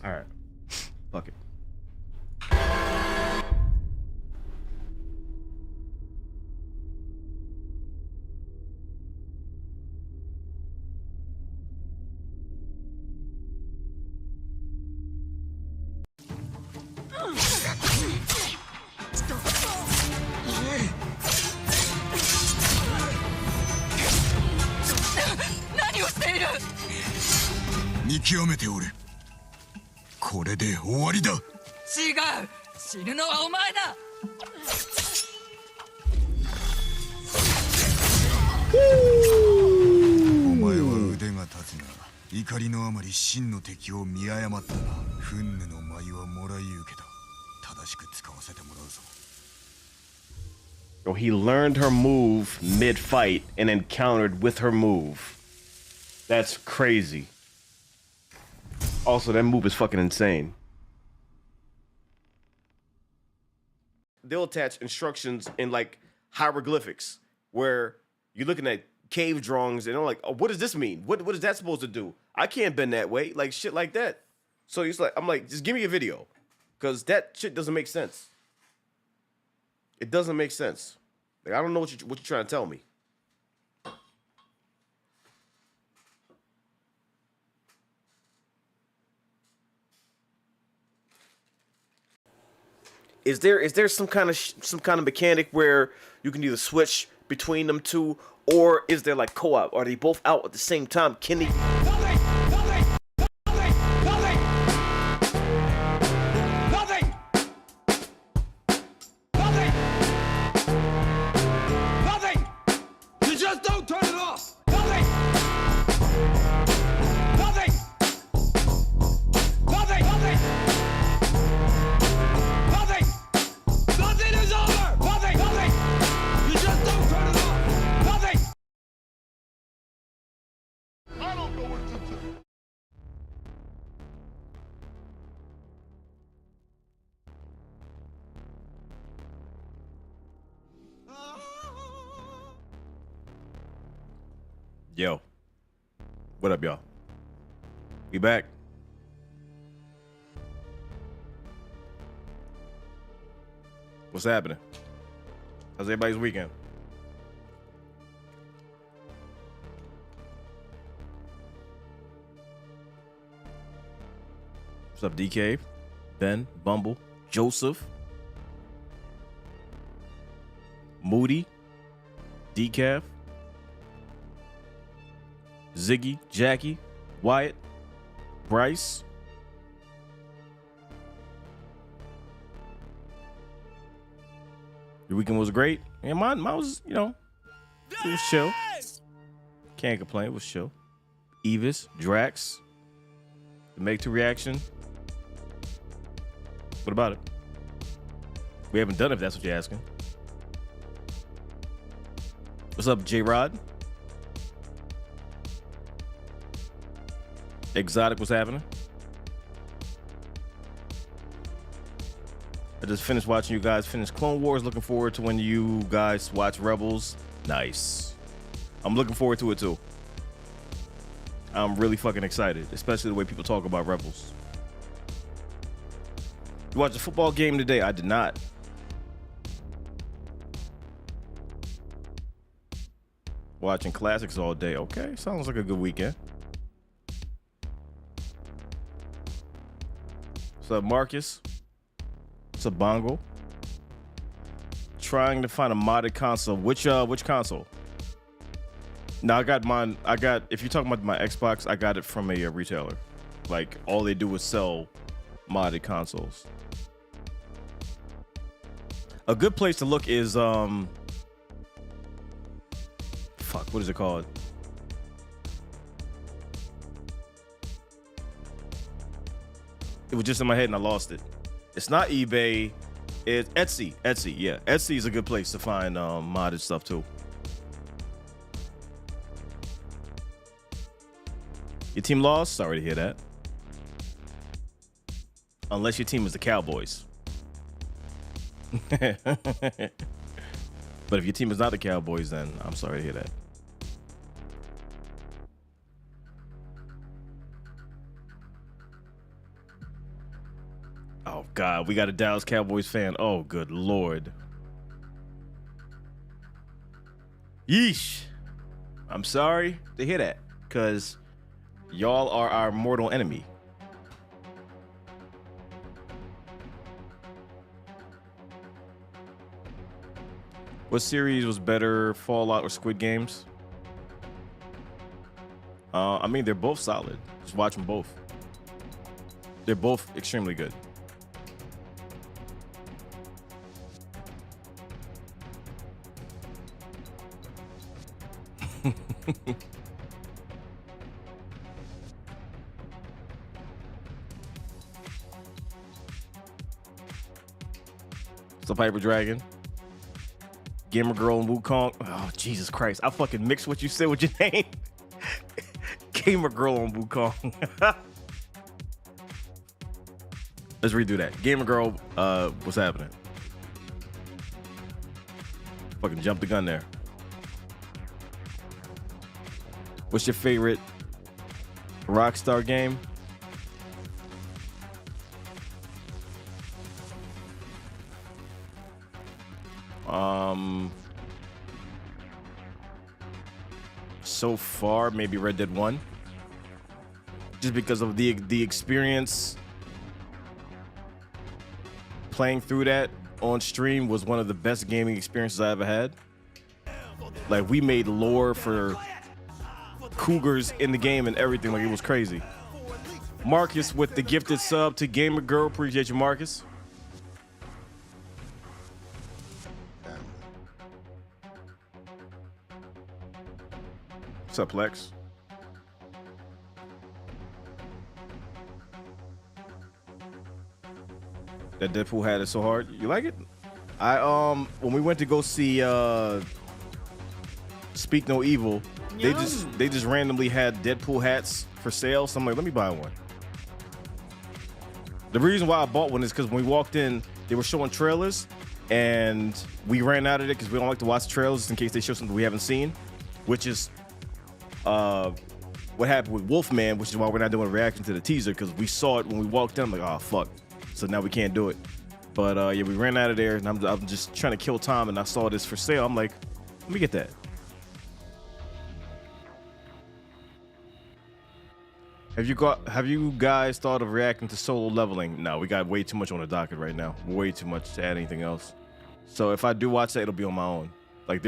All right. Fuck it. Oh, he learned her move mid-fight and then countered with her move. That's crazy. Also, that move is fucking insane. They'll attach instructions in like hieroglyphics where you're looking at cave drawings and they're like, oh, what does this mean? What is that supposed to do? I can't bend that way. Like shit like that. So he's like, I'm like, just give me a video. Because that shit doesn't make sense. It doesn't make sense. Like, I don't know what you're trying to tell me. Is there some kind of mechanic where you can either switch between them two, or is there like co-op? Are they both out at the same time? Can they? Yo, what up, y'all? We back. What's happening? How's everybody's weekend? What's up, DK, Ben, Bumble, Joseph, Moody, Decaf, Ziggy, Jackie, Wyatt, Bryce. Your weekend was great. And mine was, you know, it was chill. Can't complain, it was chill. Evis, Drax, the Make 2 reaction. What about it? We haven't done it if that's what you're asking. What's up, J-Rod? Exotic, what's happening? I just finished watching you guys finish Clone Wars. Looking forward to when you guys watch Rebels. Nice. I'm looking forward to it too. I'm really fucking excited, especially the way people talk about Rebels. You watched a football game today? I did not. Watching classics all day. Okay, sounds like a good weekend. What's up, Marcus? What's up, Bongo? Trying to find a modded console. Which console? No, I got mine. If you're talking about my Xbox, I got it from a retailer. Like, all they do is sell modded consoles. A good place to look is fuck, what is it called? It was just in my head and I lost it. It's not eBay. It's Etsy. Etsy, yeah. Etsy is a good place to find modded stuff too. Your team lost? Sorry to hear that. Unless your team is the Cowboys. But if your team is not the Cowboys, then I'm sorry to hear that. God, we got a Dallas Cowboys fan. Oh, good Lord. Yeesh. I'm sorry to hear that, because y'all are our mortal enemy. What series was better, Fallout or Squid Games? I mean, they're both solid. Just watch them both. They're both extremely good. It's a Piper Dragon. Gamer Girl and Wukong. Oh, Jesus Christ. I fucking mixed what you said with your name. Gamer Girl and Wukong. Let's redo that. Gamer Girl, what's happening? Fucking jumped the gun there. What's your favorite Rockstar game? So far, maybe Red Dead 1. Just because of the experience playing through that on stream was one of the best gaming experiences I ever had. Like, we made lore for cougars in the game and everything. Like, it was crazy. Marcus with the gifted sub to Gamer Girl. Appreciate you, Marcus. What's up, Lex? That Deadpool hat is so hard. You like it? When we went to go see Speak No Evil, they just randomly had Deadpool hats for sale. So I'm like, let me buy one. The reason why I bought one is because when we walked in, they were showing trailers, and we ran out of it because we don't like to watch trailers just in case they show something we haven't seen, which is what happened with Wolfman, which is why we're not doing a reaction to the teaser, because we saw it when we walked in. I'm like, oh fuck, so now we can't do it. But yeah, we ran out of there, and I'm just trying to kill time, and I saw this for sale. I'm like, let me get that. Have you guys thought of reacting to Solo Leveling? No, we got way too much on the docket right now. Way too much to add anything else. So if I do watch that, it'll be on my own. Like,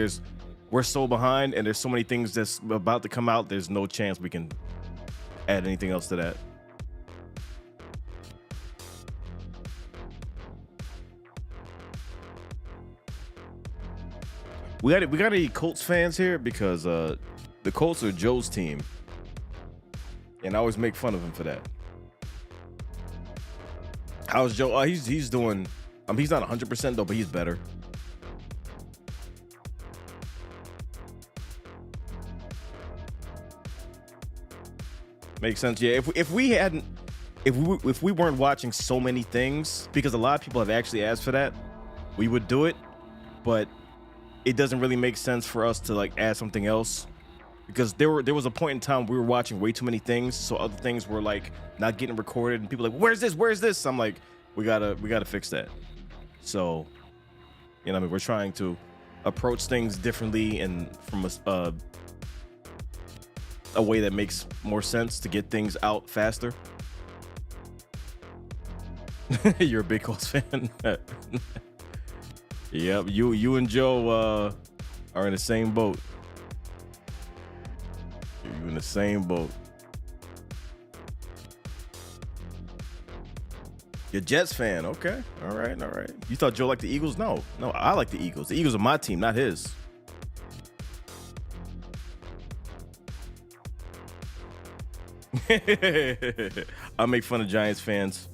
we're so behind, and there's so many things that's about to come out. There's no chance we can add anything else to that. We got any Colts fans here, because the Colts are Joe's team, and I always make fun of him for that. How's Joe? He's doing. He's not 100% though, but he's better. Makes sense. Yeah. If we weren't watching so many things, because a lot of people have actually asked for that, we would do it, but it doesn't really make sense for us to like add something else, because there was a point in time we were watching way too many things, so other things were like not getting recorded, and people were like, where's this? I'm like, we gotta fix that. So, you know what I mean, we're trying to approach things differently and from a way that makes more sense to get things out faster. You're a big Colts fan. Yep, you and Joe are in the same boat. You're in the same boat. You're a Jets fan, okay? All right. You thought Joe liked the Eagles? No, I like the Eagles. The Eagles are my team, not his. I make fun of Giants fans.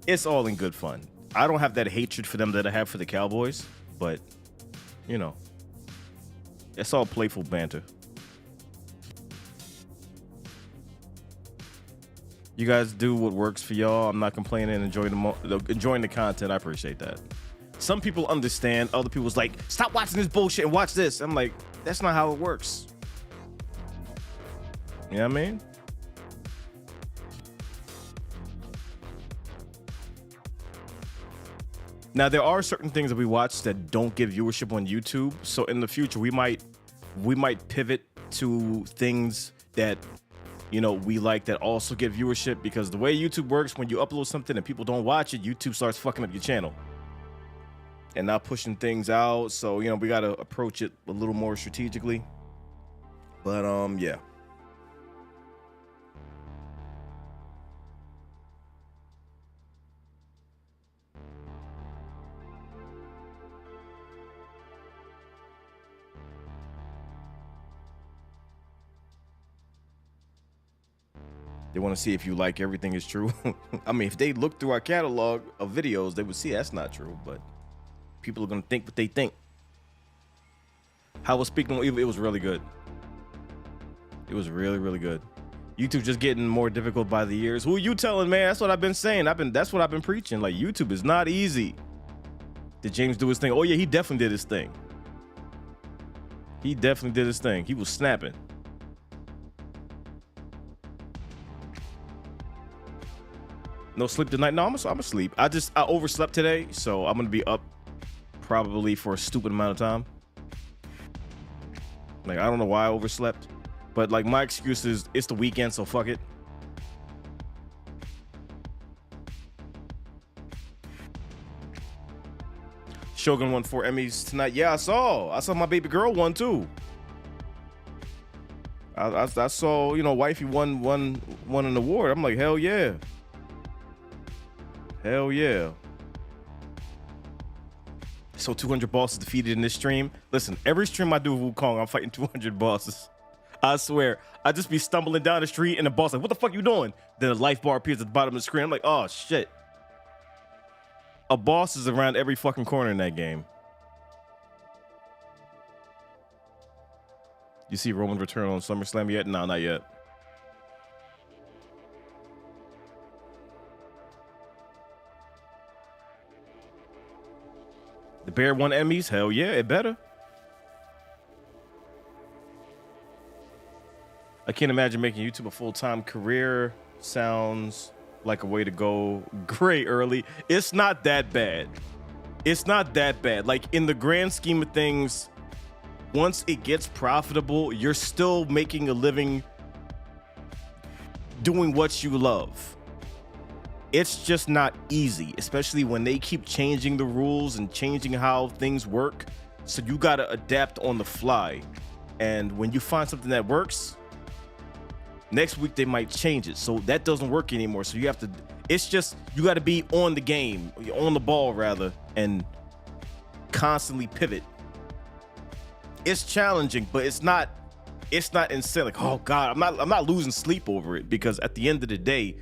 It's all in good fun. I don't have that hatred for them that I have for the Cowboys, but, you know, it's all playful banter. You guys do what works for y'all. I'm not complaining and enjoying the content. I appreciate that. Some people understand. Other people's like, stop watching this bullshit and watch this. I'm like, that's not how it works. You know what I mean? Now there are certain things that we watch that don't get viewership on YouTube. So in the future, we might pivot to things that, you know, we like that also get viewership, because the way YouTube works, when you upload something and people don't watch it, YouTube starts fucking up your channel and not pushing things out. So, you know, we got to approach it a little more strategically. But yeah. They want to see if you like everything is true. I mean, if they look through our catalog of videos, they would see that's not true, but people are going to think what they think. How was Speaking on Evil? It was really good. It was really, really good. YouTube just getting more difficult by the years. Who are you telling, man? That's what I've been saying. That's what I've been preaching. Like, YouTube is not easy. Did James do his thing? Oh yeah, he definitely did his thing. He definitely did his thing. He was snapping. No sleep tonight. No, I'm asleep. I overslept today, so I'm gonna be up probably for a stupid amount of time. Like, I don't know why I overslept, but like, my excuse is it's the weekend, so fuck it. Shogun won 4 Emmys tonight. Yeah, I saw my baby girl won too. I saw, you know, wifey won an award. I'm like, hell yeah. Hell yeah. So 200 bosses defeated in this stream. Listen, every stream I do with Wukong, I'm fighting 200 bosses. I swear. I just be stumbling down the street and the boss like, what the fuck you doing? Then a life bar appears at the bottom of the screen. I'm like, oh shit. A boss is around every fucking corner in that game. You see Roman return on SummerSlam yet? No, not yet. The Bear won Emmys? Hell yeah, it better. I can't imagine making YouTube a full-time career. Sounds like a way to go gray early. It's not that bad. It's not that bad. Like, in the grand scheme of things, once it gets profitable, you're still making a living doing what you love. It's just not easy, especially when they keep changing the rules and changing how things work. So you got to adapt on the fly. And when you find something that works, next week they might change it. So that doesn't work anymore. So you have to, it's just, you got to be on the game, on the ball rather, and constantly pivot. It's challenging, but it's not insane. Like, oh God, I'm not losing sleep over it, because at the end of the day,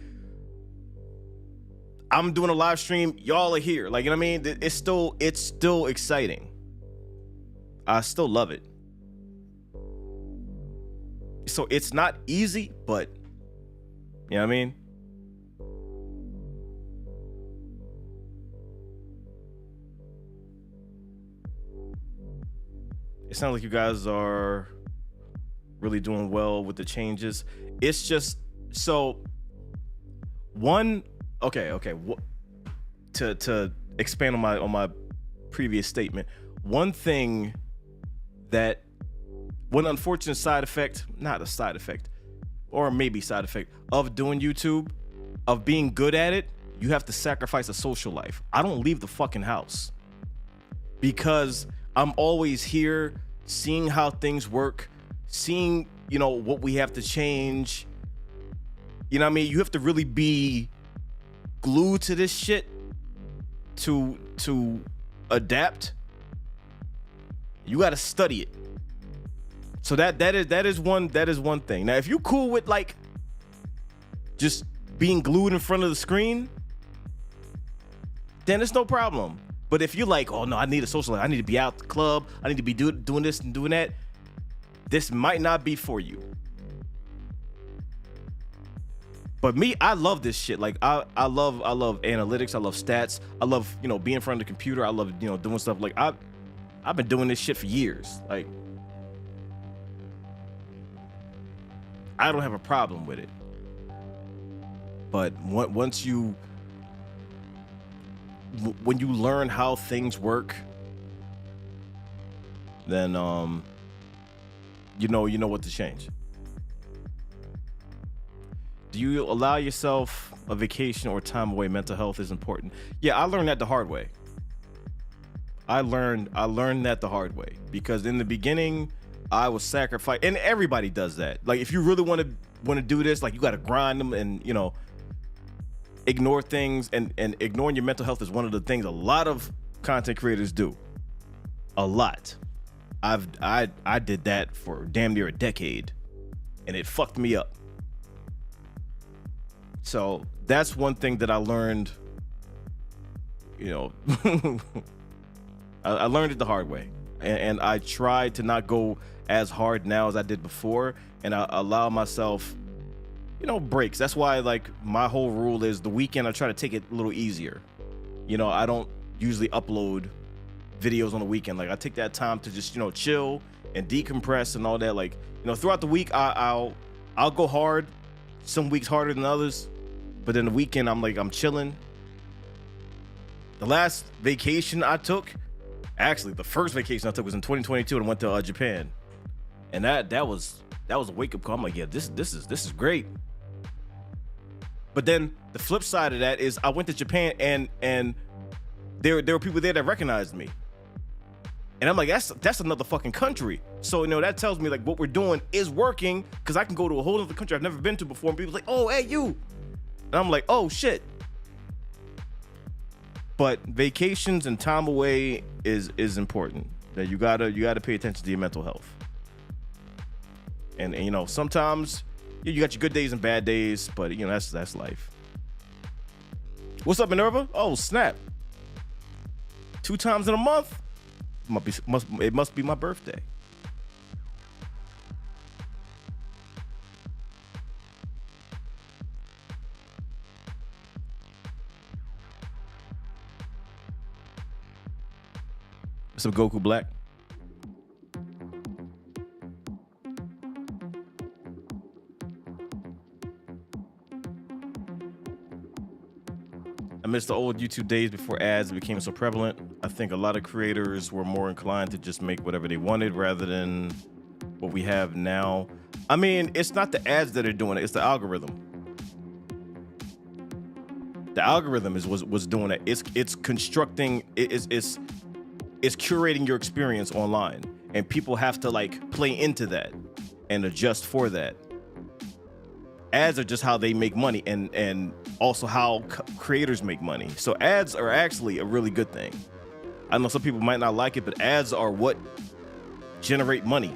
I'm doing a live stream, y'all are here. Like, you know what I mean? It's still exciting. I still love it. So it's not easy, but you know what I mean? It sounds like you guys are really doing well with the changes. It's just, so one, okay. To expand on my previous statement, one unfortunate side effect, not a side effect, or maybe side effect of doing YouTube, of being good at it, you have to sacrifice a social life. I don't leave the fucking house because I'm always here seeing how things work, seeing, you know, what we have to change. You know what I mean? You have to really be glued to this shit to adapt. You got to study it. So that is one thing. Now, if you cool with like just being glued in front of the screen, then it's no problem. But if you're like, oh no, I need a social life, I need to be out the club, I need to be doing this and doing that, this might not be for you. But me, I love this shit. Like, I love analytics, I love stats, I love, you know, being in front of the computer, I love, you know, doing stuff. Like, I've been doing this shit for years. Like, I don't have a problem with it. But once you when you learn how things work, then you know what to change. Do you allow yourself a vacation or time away? Mental health is important. Yeah, I learned that the hard way. I learned that the hard way, because in the beginning I was sacrificed, and everybody does that. Like, if you really want to do this, like, you got to grind them and, you know, ignore things, and ignoring your mental health is one of the things a lot of content creators do. A lot. I did that for damn near a decade, and it fucked me up. So that's one thing that I learned, you know. I learned it the hard way, and I try to not go as hard now as I did before, and I allow myself, you know, breaks. That's why, like, my whole rule is the weekend I try to take it a little easier. You know, I don't usually upload videos on the weekend. Like, I take that time to just, you know, chill and decompress and all that. Like, you know, throughout the week I'll go hard, some weeks harder than others, but then the weekend I'm chilling. The last vacation I took, actually the first vacation I took, was in 2022, and I went to Japan, and that was a wake-up call. I'm like, yeah, this is great. But then the flip side of that is I went to Japan, and there were people there that recognized me, and I'm like, that's another fucking country. So, you know, that tells me, like, what we're doing is working, because I can go to a whole other country I've never been to before, and people's like, oh, hey, you, and I'm like, oh shit. But vacations and time away is important. That you gotta pay attention to your mental health. And you know, sometimes you got your good days and bad days, but you know, that's life. What's up, Minerva? Oh snap! 2 times in a month? It must be my birthday. Some Goku Black. I miss the old YouTube days before ads became so prevalent. I think a lot of creators were more inclined to just make whatever they wanted rather than what we have now. I mean, it's not the ads that are doing it, it's the algorithm. The algorithm was doing it. It's constructing, it's curating your experience online, and people have to, like, play into that and adjust for that. Ads are just how they make money, and also how creators make money. So ads are actually a really good thing. I know some people might not like it, but ads are what generate money.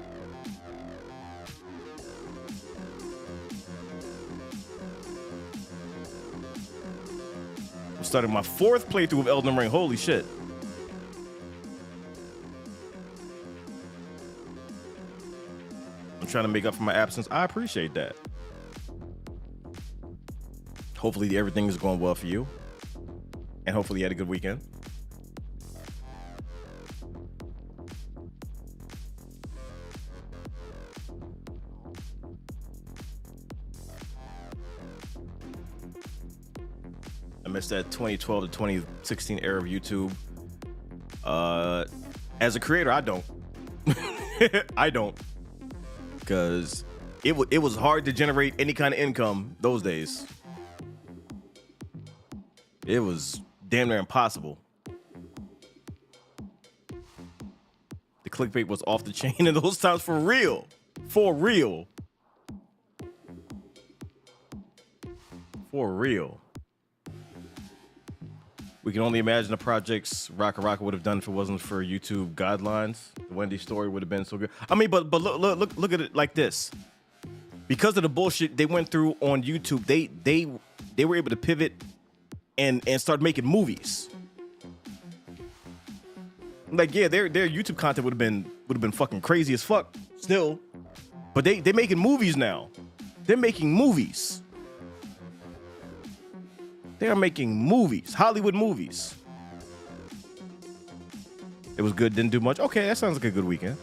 I'm starting my 4th playthrough of Elden Ring. Holy shit. I'm trying to make up for my absence. I appreciate that. Hopefully everything is going well for you, and hopefully you had a good weekend. I missed that 2012 to 2016 era of YouTube. As a creator, I don't. I don't. Because it was hard to generate any kind of income those days. It was damn near impossible. The clickbait was off the chain in those times, for real. For real. For real. We can only imagine the projects Raka would have done if it wasn't for YouTube guidelines. The Wendy story would have been so good. I mean, but look at it like this. Because of the bullshit they went through on YouTube, they were able to pivot and start making movies. Like, yeah, their YouTube content would have been fucking crazy as fuck still, but they making movies now. They're making movies. They are making movies, Hollywood movies. It was good, didn't do much. Okay, that sounds like a good weekend.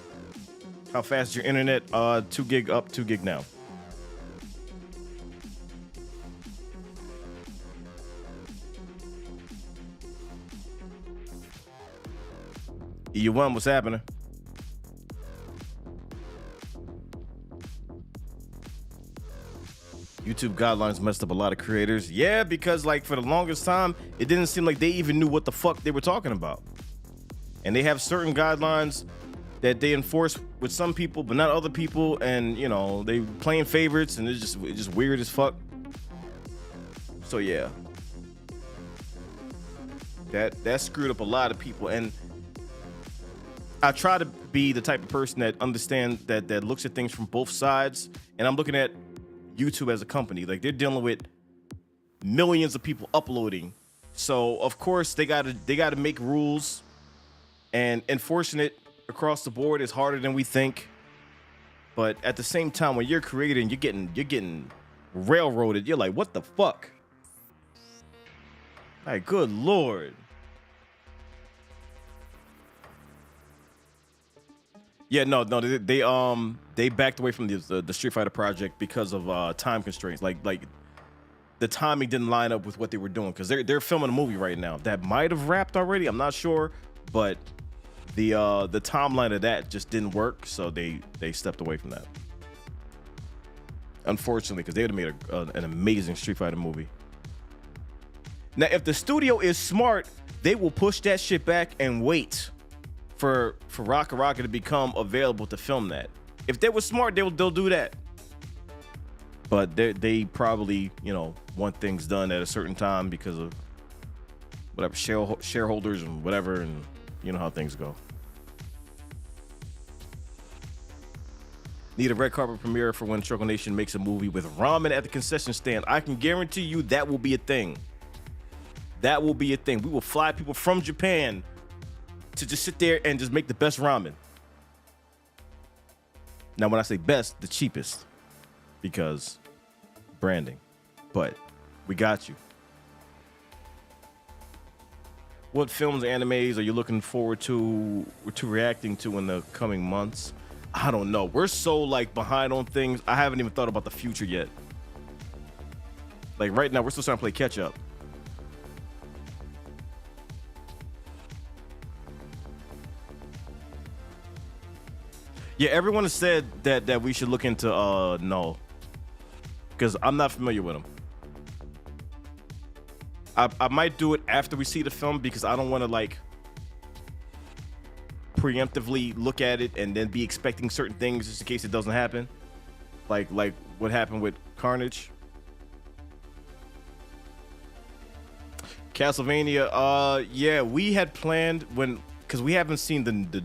How fast is your internet? 2 gig up, 2 gig now. EU1, what's happening? YouTube guidelines messed up a lot of creators. Yeah, because like for the longest time, it didn't seem like they even knew what the fuck they were talking about. And they have certain guidelines that they enforce with some people, but not other people. And you know, they playing favorites, and it's just weird as fuck. So yeah, that screwed up a lot of people. And I try to be the type of person that understands that looks at things from both sides. And I'm looking at YouTube as a company. Like, they're dealing with millions of people uploading. So of course they gotta make rules, and enforcing it across the board is harder than we think. But at the same time, when you're creating, you're getting railroaded. You're like, what the fuck? Like, good lord. Yeah, no, they backed away from the Street Fighter project because of time constraints. Like the timing didn't line up with what they were doing, because they're filming a movie right now that might have wrapped already. I'm not sure, but the timeline of that just didn't work, so they stepped away from that. Unfortunately, because they would have made an amazing Street Fighter movie. Now, if the studio is smart, they will push that shit back and wait for Rocket Rocket to become available to film that. If they were smart, they'll do that. But they probably, you know, want things done at a certain time because of whatever shareholders and whatever, and you know how things go. Need a red carpet premiere for when StruggleNation makes a movie with ramen at the concession stand. I can guarantee you that will be a thing. That will be a thing. We will fly people from Japan to just sit there and just make the best ramen. Now, when I say best, the cheapest, because branding. But we got you. What films, animes are you looking forward to reacting to in the coming months? I don't know. We're so like behind on things. I haven't even thought about the future yet. Like right now, we're still trying to play catch up. Yeah, everyone has said that we should look into no, because I'm not familiar with them. I might do it after we see the film, because I don't want to like preemptively look at it and then be expecting certain things just in case it doesn't happen. Like what happened with Carnage. Castlevania, yeah, we had planned because we haven't seen the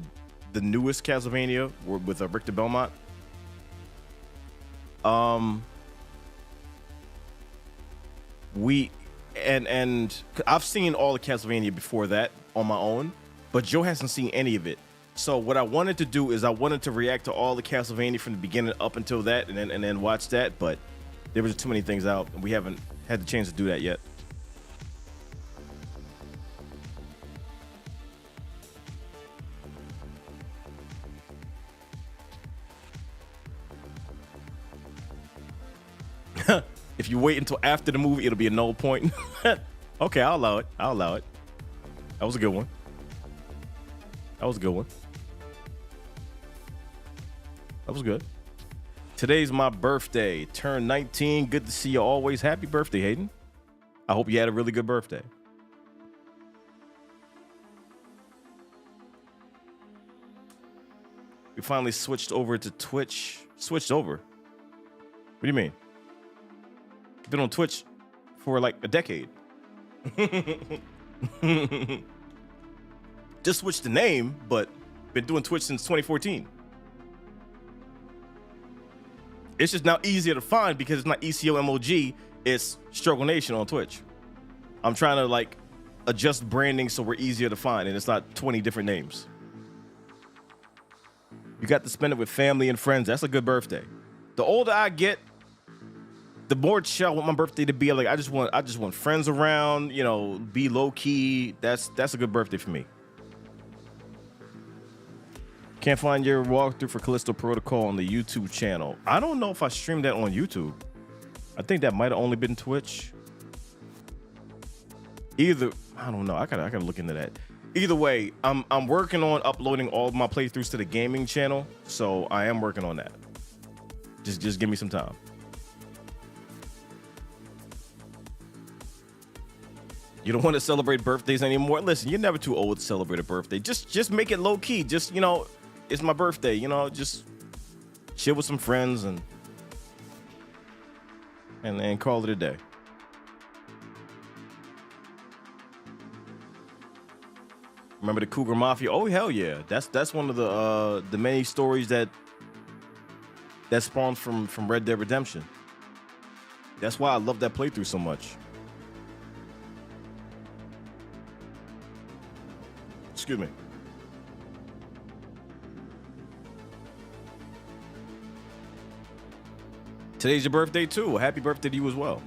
newest Castlevania with Richter Belmont. And I've seen all the Castlevania before that on my own, but Joe hasn't seen any of it. So what I wanted to do is I wanted to react to all the Castlevania from the beginning up until that, and then watch that. But there was too many things out, and we haven't had the chance to do that yet. If you wait until after the movie, it'll be a null point. Okay, I'll allow it. That was a good one. That was good. Today's my birthday. Turned 19. Good to see you always. Happy birthday, Hayden. I hope you had a really good birthday. We finally switched over to Twitch. Switched over? What do you mean? Been on Twitch for like a decade. Just switched the name, but been doing Twitch since 2014. It's just now easier to find because it's not ECOMOG, it's StruggleNation on Twitch. I'm trying to like adjust branding so we're easier to find and it's not 20 different names. You got to spend it with family and friends. That's a good birthday. The older I get, the more chill I want my birthday to be. Like I just want friends around, you know, be low key. That's a good birthday for me. Can't find your walkthrough for Callisto Protocol on the YouTube channel. I don't know if I streamed that on YouTube. I think that might have only been Twitch. Either, I don't know. I gotta look into that. Either way, I'm working on uploading all of my playthroughs to the gaming channel, so I am working on that. Just give me some time. You don't want to celebrate birthdays anymore? Listen, you're never too old to celebrate a birthday. Just make it low key. Just, you know, it's my birthday, you know, just chill with some friends and call it a day. Remember the Cougar Mafia? Oh hell yeah. That's one of the many stories that spawned from Red Dead Redemption. That's why I love that playthrough so much. Excuse me. Today's your birthday too. Happy birthday to you as well.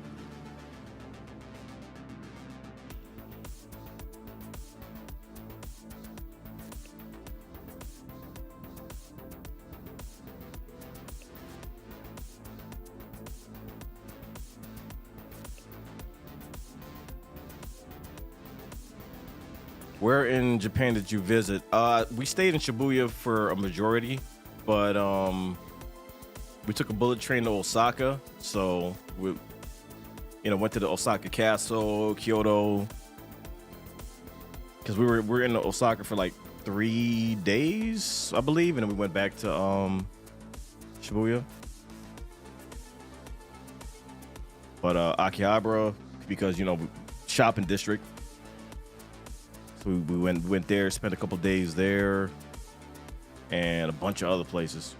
Where in Japan did you visit? We stayed in Shibuya for a majority, but we took a bullet train to Osaka. So we, went to the Osaka Castle, Kyoto, because we were in Osaka for like 3 days, I believe, and then we went back to Shibuya. But Akihabara, because shopping district. So we went there, spent a couple days there, and a bunch of other places.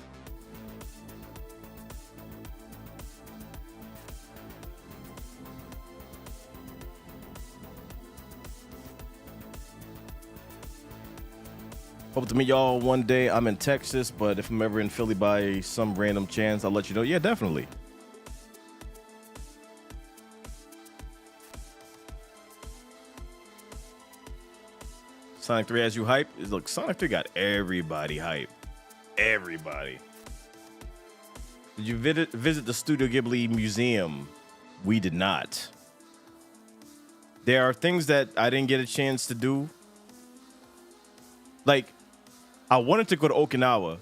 Hope to meet y'all one day. I'm in Texas, but if I'm ever in Philly by some random chance, I'll let you know. Yeah, definitely. Sonic 3 has you hype? Look, Sonic 3 got everybody hype. Everybody. Did you visit the Studio Ghibli Museum? We did not. There are things that I didn't get a chance to do. Like, I wanted to go to Okinawa,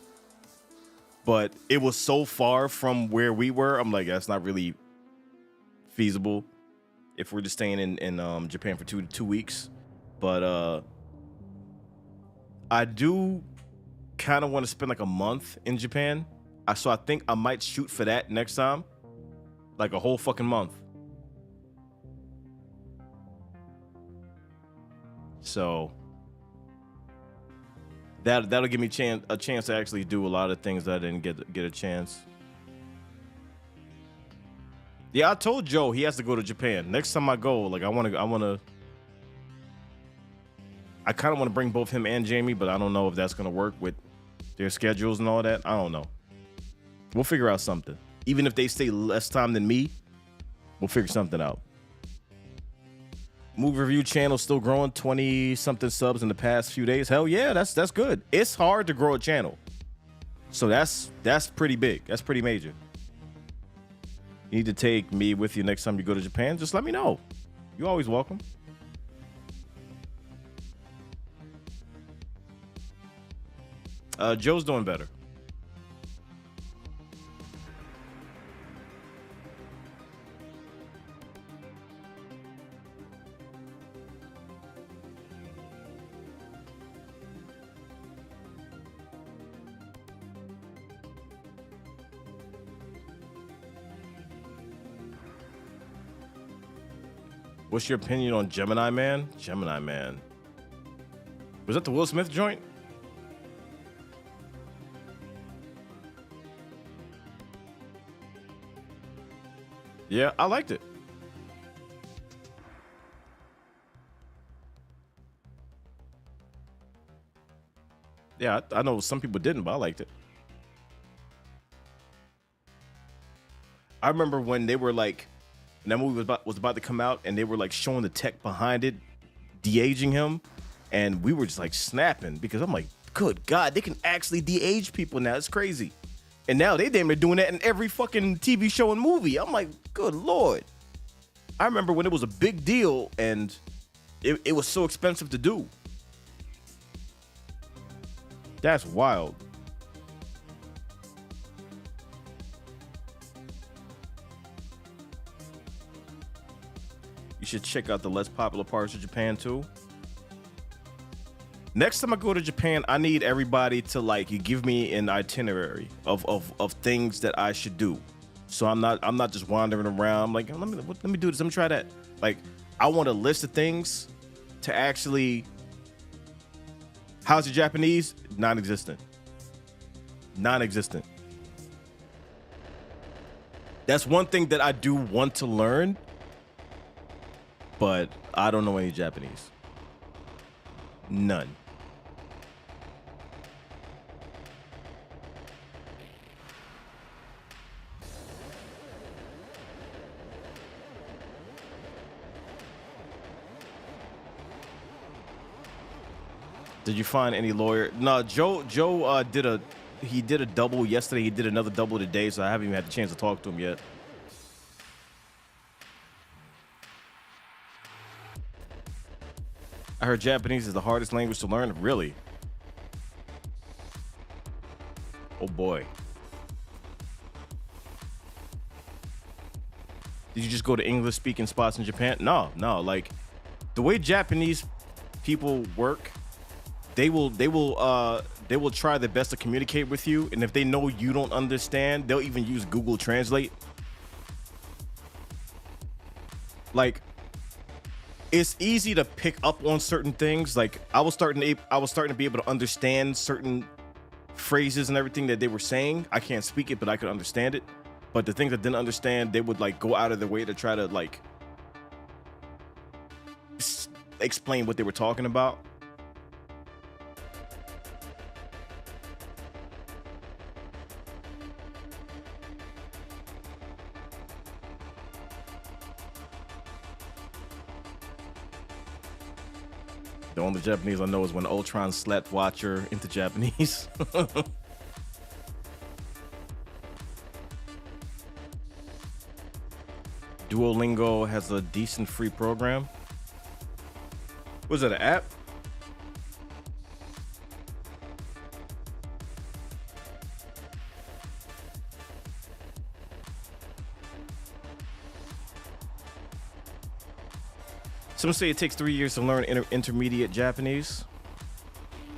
but it was so far from where we were. I'm like, that's not really feasible if we're just staying in Japan for two weeks. But I do kind of want to spend like a month in Japan. So I think I might shoot for that next time. Like a whole fucking month. So that'll give me a chance to actually do a lot of things that I didn't get a chance. Yeah, I told Joe he has to go to Japan. Next time I go, like I kind of want to bring both him and Jamie, but I don't know if that's going to work with their schedules and all that. I don't know. We'll figure out something. Even if they stay less time than me, we'll figure something out. Movie review channel still growing, 20-something subs in the past few days. Hell yeah, that's good. It's hard to grow a channel. So that's pretty big. That's pretty major. You need to take me with you next time you go to Japan. Just let me know. You're always welcome. Joe's doing better. What's your opinion on Gemini Man? Gemini Man. Was that the Will Smith joint? Yeah, I liked it. Yeah, I know some people didn't, but I liked it. I remember when they were like, and that movie was about to come out, and they were like showing the tech behind it, de-aging him, and we were just like snapping because I'm like, good God, they can actually de-age people now. It's crazy. And now they damn near doing that in every fucking TV show and movie. I'm like, good Lord. I remember when it was a big deal and it was so expensive to do. That's wild. You should check out the less popular parts of Japan too. Next time I go to Japan, I need everybody to like you give me an itinerary of things that I should do. So I'm not just wandering around. I'm like, let me do this. Let me try that. Like, I want a list of things to actually. How's your Japanese? Non-existent. Non-existent. That's one thing that I do want to learn, but I don't know any Japanese. None. Did you find any lawyer? No, Joe did a double yesterday. He did another double today, so I haven't even had the chance to talk to him yet. I heard Japanese is the hardest language to learn. Really? Oh boy. Did you just go to English speaking spots in Japan? No. Like the way Japanese people work, they will try their best to communicate with you, and if they know you don't understand, they'll even use Google Translate. Like, it's easy to pick up on certain things. Like, I was starting to be able to understand certain phrases and everything that they were saying. I can't speak it, but I could understand it. But the things I didn't understand, they would like go out of their way to try to like explain what they were talking about. The only Japanese I know is when Ultron slapped Watcher into Japanese. Duolingo has a decent free program. Was it an app? Some say it takes 3 years to learn intermediate Japanese.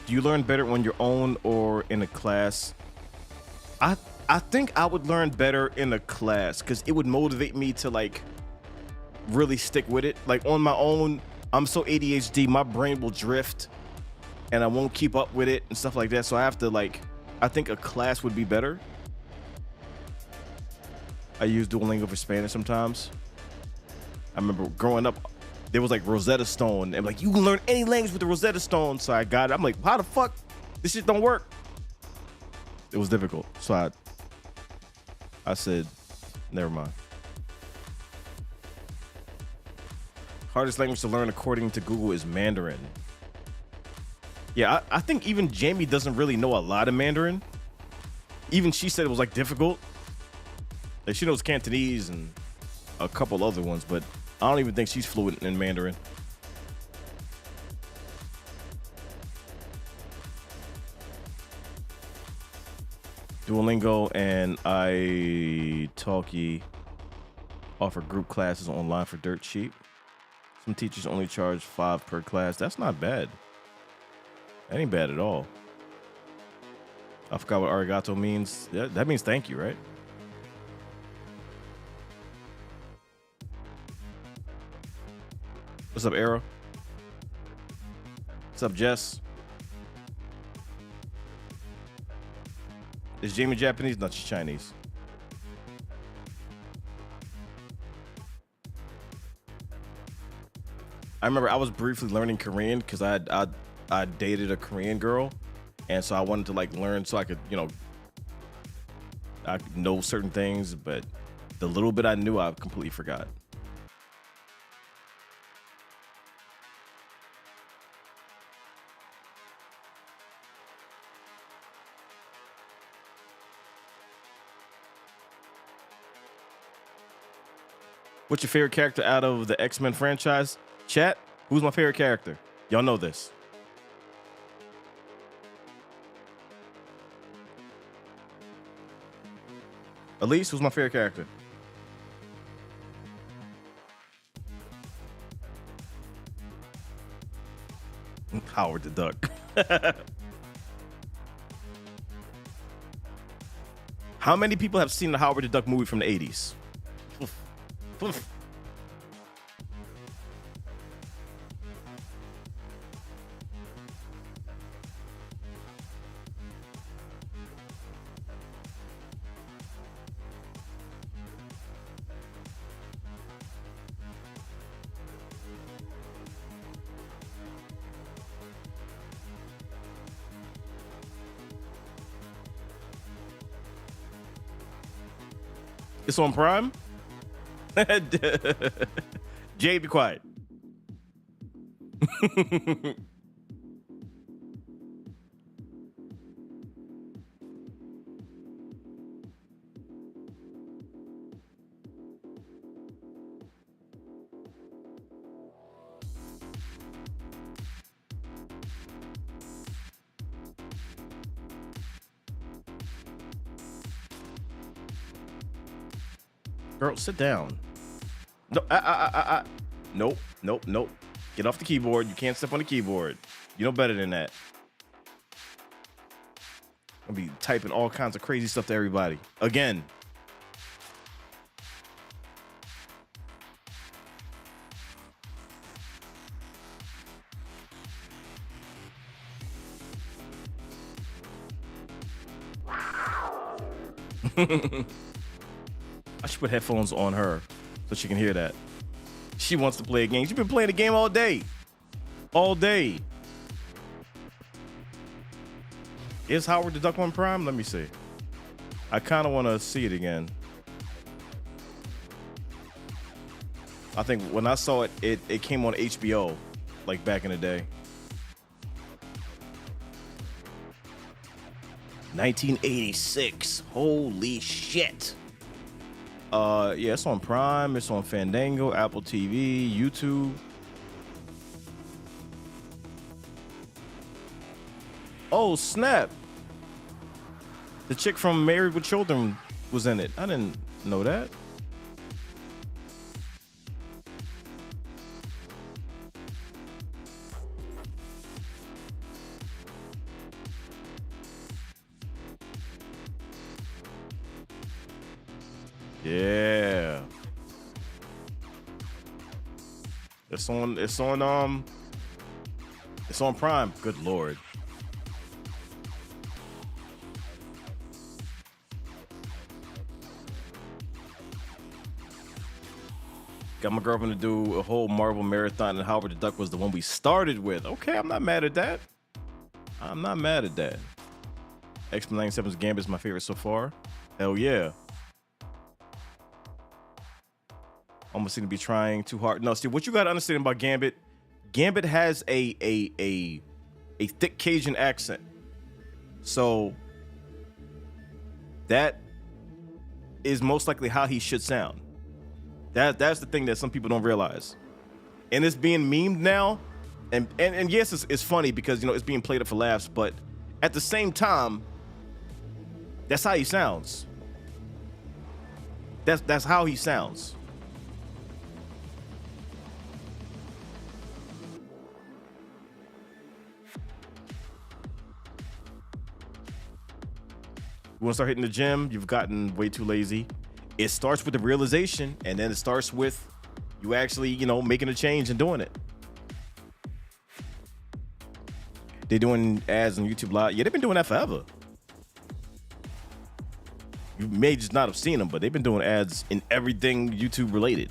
Do you learn better on your own or in a class? I think I would learn better in a class because it would motivate me to like really stick with it. Like on my own, I'm so ADHD, my brain will drift and I won't keep up with it and stuff like that. So I have to like, I think a class would be better. I use Duolingo for Spanish sometimes. I remember growing up, there was like Rosetta Stone and like you can learn any language with the Rosetta Stone. So I got it. I'm like, how the fuck? This shit don't work. It was difficult. So I said, never mind. Hardest language to learn according to Google is Mandarin. Yeah, I think even Jamie doesn't really know a lot of Mandarin. Even she said it was like difficult. Like she knows Cantonese and a couple other ones, but I don't even think she's fluent in Mandarin. Duolingo and italki offer group classes online for dirt cheap. Some teachers only charge $5 per class. That's not bad. That ain't bad at all. I forgot what arigato means. That means thank you, right? What's up, Arrow? What's up, Jess? Is Jamie Japanese? No, she's Chinese. I remember I was briefly learning Korean because I dated a Korean girl, and so I wanted to like learn so I could, you know, I could know certain things, but the little bit I knew, I completely forgot. What's your favorite character out of the X-Men franchise? Chat, who's my favorite character? Y'all know this. Elise, who's my favorite character? Howard the Duck. How many people have seen the Howard the Duck movie from the 80s? It's on Prime? Jay, be quiet. Girl, sit down. No, nope, nope, nope. Get off the keyboard. You can't step on the keyboard. You know better than that. I'll be typing all kinds of crazy stuff to everybody. Again. I should put headphones on her so she can hear that. She wants to play a game. She's been playing the game all day. All day. Is Howard the Duck on Prime? Let me see. I kind of want to see it again. I think when I saw it, it came on HBO, like back in the day. 1986. Holy shit. Yeah, it's on Prime, it's on Fandango, Apple TV, YouTube. Oh, snap. The chick from Married with Children was in it. I didn't know that. Yeah. It's on Prime. Good Lord. Got my girlfriend to do a whole Marvel marathon, and Howard the Duck was the one we started with. Okay, I'm not mad at that. I'm not mad at that. X-Men 97's Gambit is my favorite so far. Hell yeah. Almost seem to be trying too hard. No, see, what you got to understand about Gambit, Gambit has a thick Cajun accent. So that is most likely how he should sound. That's the thing that some people don't realize. And it's being memed now. And yes, it's funny because, you know, it's being played up for laughs, but at the same time, that's how he sounds. That's how he sounds. You want to start hitting the gym? You've gotten way too lazy. It starts with the realization, and then it starts with you actually, you know, making a change and doing it. They're doing ads on YouTube Live. Yeah, they've been doing that forever. You may just not have seen them, but they've been doing ads in everything YouTube related.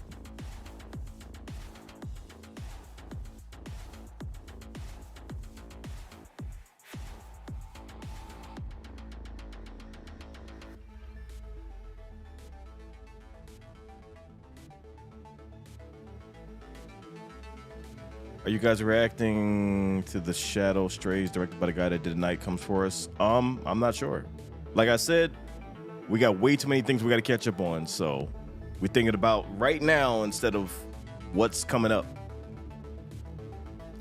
Are you guys reacting to the Shadow Strays directed by the guy that did Night Comes For Us? I'm not sure. Like I said, we got way too many things we got to catch up on, so we're thinking about right now instead of what's coming up.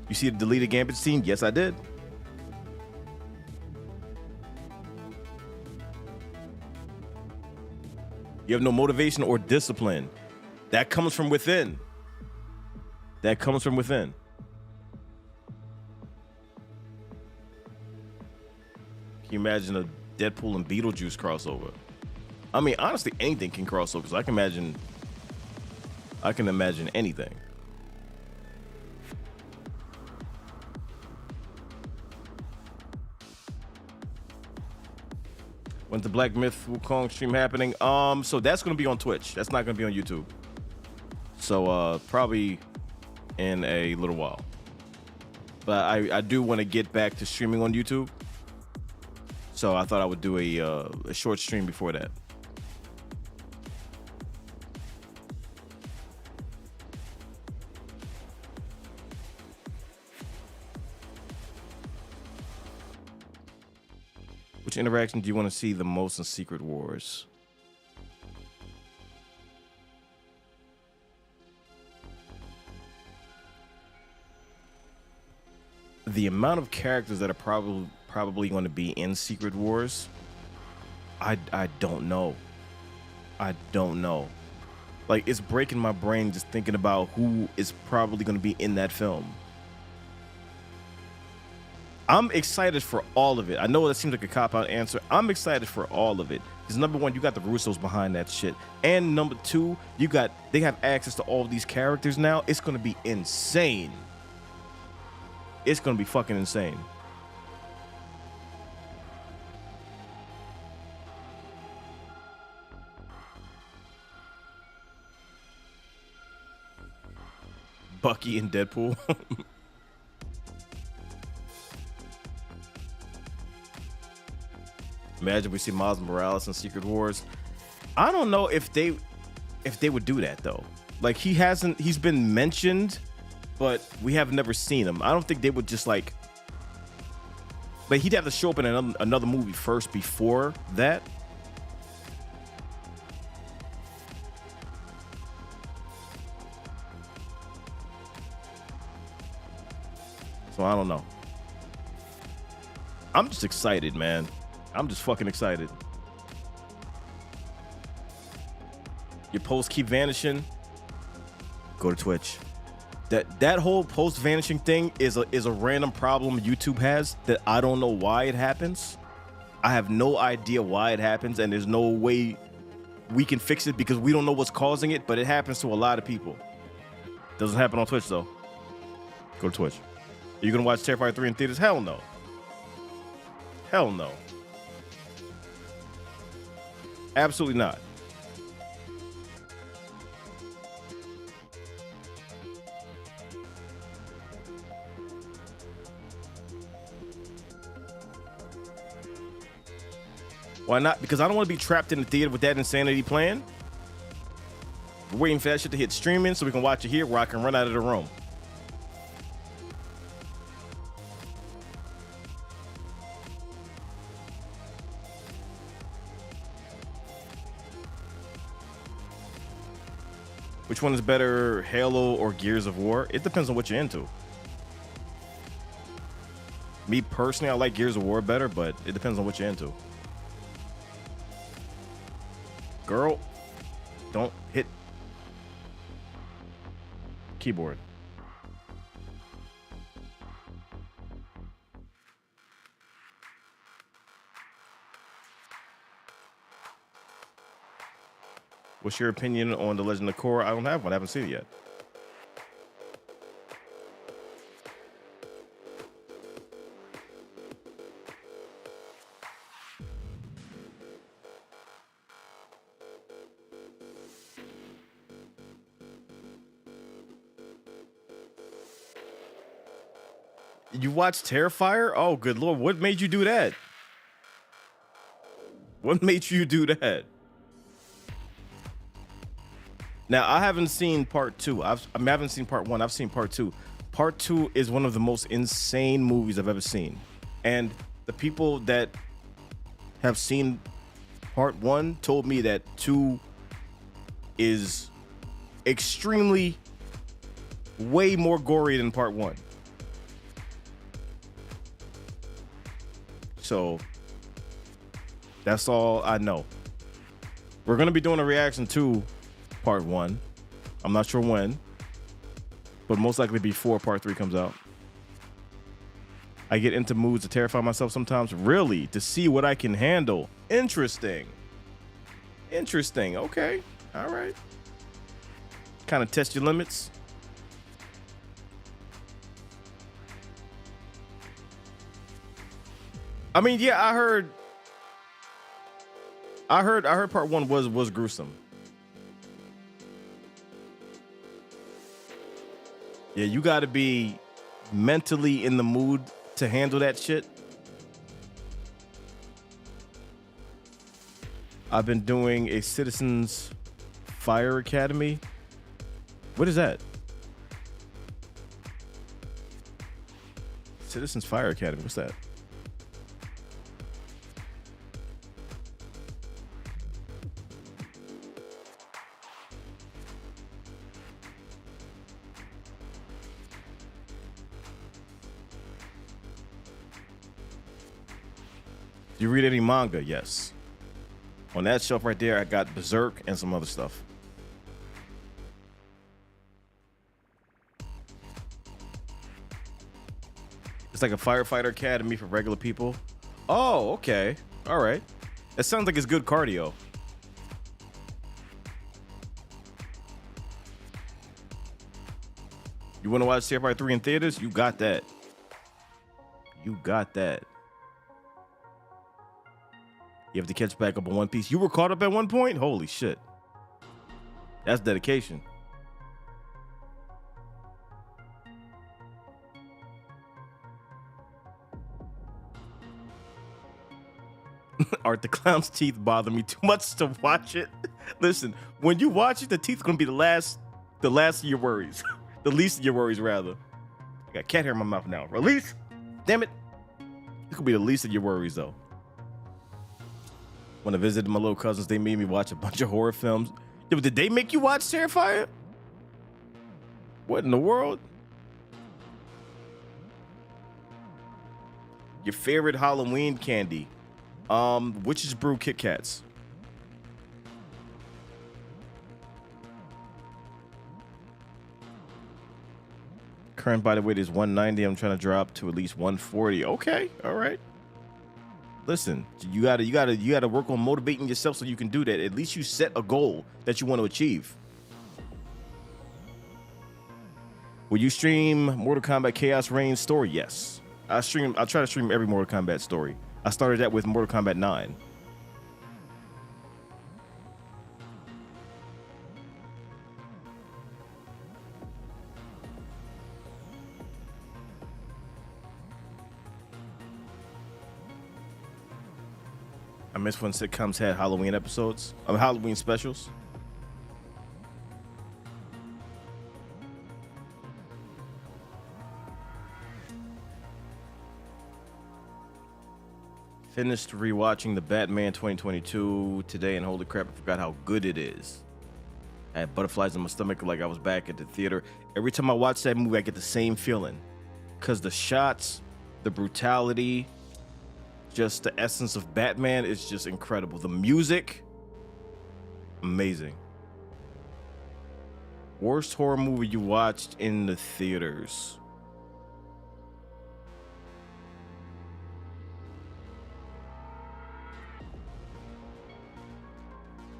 You see the deleted Gambit scene? Yes, I did. You have no motivation or discipline. That comes from within. That comes from within. Can you imagine a Deadpool and Beetlejuice crossover? I mean, honestly, anything can cross over, because I can imagine anything. When's the Black Myth Wukong stream happening? So that's gonna be on Twitch. That's not gonna be on YouTube. So probably in a little while. But I do want to get back to streaming on YouTube. So I thought I would do a short stream before that. Which interaction do you want to see the most in Secret Wars? The amount of characters that are probably going to be in Secret Wars, I don't know. I don't know. Like, it's breaking my brain just thinking about who is probably going to be in that film. I'm excited for all of it. I know that seems like a cop-out answer. I'm excited for all of it. Because number one, you got the Russos behind that shit. And number two, they have access to all of these characters now. It's going to be insane. It's going to be fucking insane. Bucky and Deadpool. Imagine we see Miles Morales in Secret Wars. I don't know if they would do that though. Like, he's been mentioned, but we have never seen him. I don't think they would just like he'd have to show up in another movie first before that. So I don't know. I'm just excited, man. I'm just fucking excited. Your posts keep vanishing. Go to Twitch. That whole post vanishing thing is a random problem YouTube has that I don't know why it happens. I have no idea why it happens, and there's no way we can fix it because we don't know what's causing it, but it happens to a lot of people. Doesn't happen on Twitch though. Go to Twitch. Are you gonna watch Terrifier 3 in theaters? Hell no. Hell no. Absolutely not. Why not? Because I don't want to be trapped in the theater with that insanity plan. We're waiting for that shit to hit streaming so we can watch it here where I can run out of the room. Which one is better, Halo or Gears of War? It depends on what you're into. Me personally, I like Gears of War better, but it depends on what you're into. Girl, don't hit keyboard. What's your opinion on The Legend of Korra? I don't have one. I haven't seen it yet. You watched Terrifier? Oh, good Lord. What made you do that? What made you do that? Now, I haven't seen part two. I haven't seen part one. I've seen part two. Part two is one of the most insane movies I've ever seen. And the people that have seen part one told me that two is extremely way more gory than part one. So that's all I know. We're going to be doing a reaction to part 1. I'm not sure when, but most likely before part 3 comes out. I get into moods to terrify myself sometimes, really, to see what I can handle. Interesting. Interesting. Okay. All right. Kind of test your limits. I mean, yeah, I heard part 1 was gruesome. Yeah, you got to be mentally in the mood to handle that shit. I've been doing a Citizens Fire Academy. What is that? Citizens Fire Academy. What's that? Do you read any manga? Yes. On that shelf right there, I got Berserk and some other stuff. It's like a firefighter academy for regular people. Oh, okay. All right. That sounds like it's good cardio. You want to watch Terrifier 3 in theaters? You got that. You got that. You have to catch back up on One Piece. You were caught up at one point? Holy shit. That's dedication. Art the Clown's teeth bother me too much to watch it. Listen, when you watch it, the teeth are gonna be the last of your worries. The least of your worries, rather. I got cat hair in my mouth now. Release! Damn it. It could be the least of your worries, though. When I visited my little cousins, they made me watch a bunch of horror films. Yeah, but did they make you watch Terrifier? What in the world? Your favorite Halloween candy? Witch's Brew Kit Kats. Current body weight is 190. I'm trying to drop to at least 140. Okay, all right. Listen, you gotta work on motivating yourself so you can do that. At least you set a goal that you want to achieve. Will you stream Mortal Kombat Chaos Reign story? Yes. I try to stream every Mortal Kombat story. I started that with Mortal Kombat 9. I miss when sitcoms had Halloween episodes. Halloween specials. Finished rewatching the Batman 2022 today, and holy crap, I forgot how good it is. I had butterflies in my stomach like I was back at the theater. Every time I watch that movie, I get the same feeling. Because the shots, the brutality, just the essence of Batman is just incredible. The music, amazing. Worst horror movie you watched in the theaters?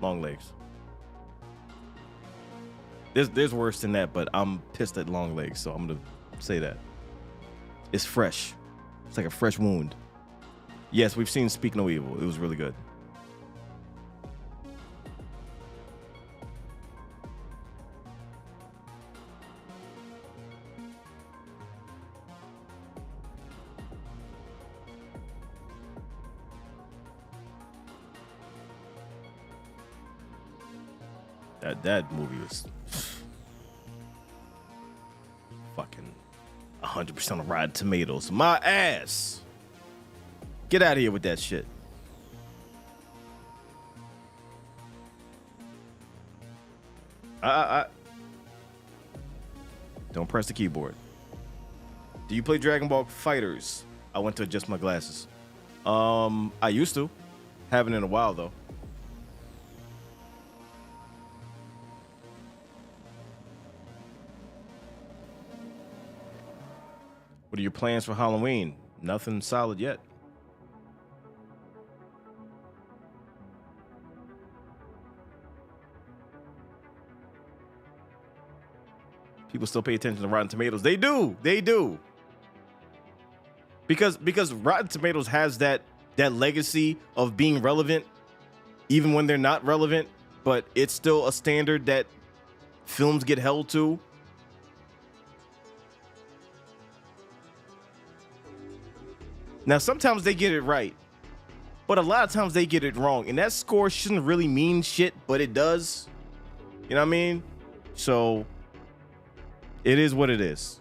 Long Legs. There's worse than that, but I'm pissed at Long Legs, so I'm gonna say that. It's fresh. It's like a fresh wound. Yes, we've seen Speak No Evil. It was really good. That movie was fucking 100% of Rotten Tomatoes. My ass. Get out of here with that shit. Don't press the keyboard. Do you play Dragon Ball Fighters? I went to adjust my glasses. I used to. Haven't in a while though. What are your plans for Halloween? Nothing solid yet. People still pay attention to Rotten Tomatoes. They do. They do. Because Rotten Tomatoes has that legacy of being relevant even when they're not relevant, but it's still a standard that films get held to. Now, sometimes they get it right, but a lot of times they get it wrong. And that score shouldn't really mean shit, but it does. You know what I mean? So it is what it is.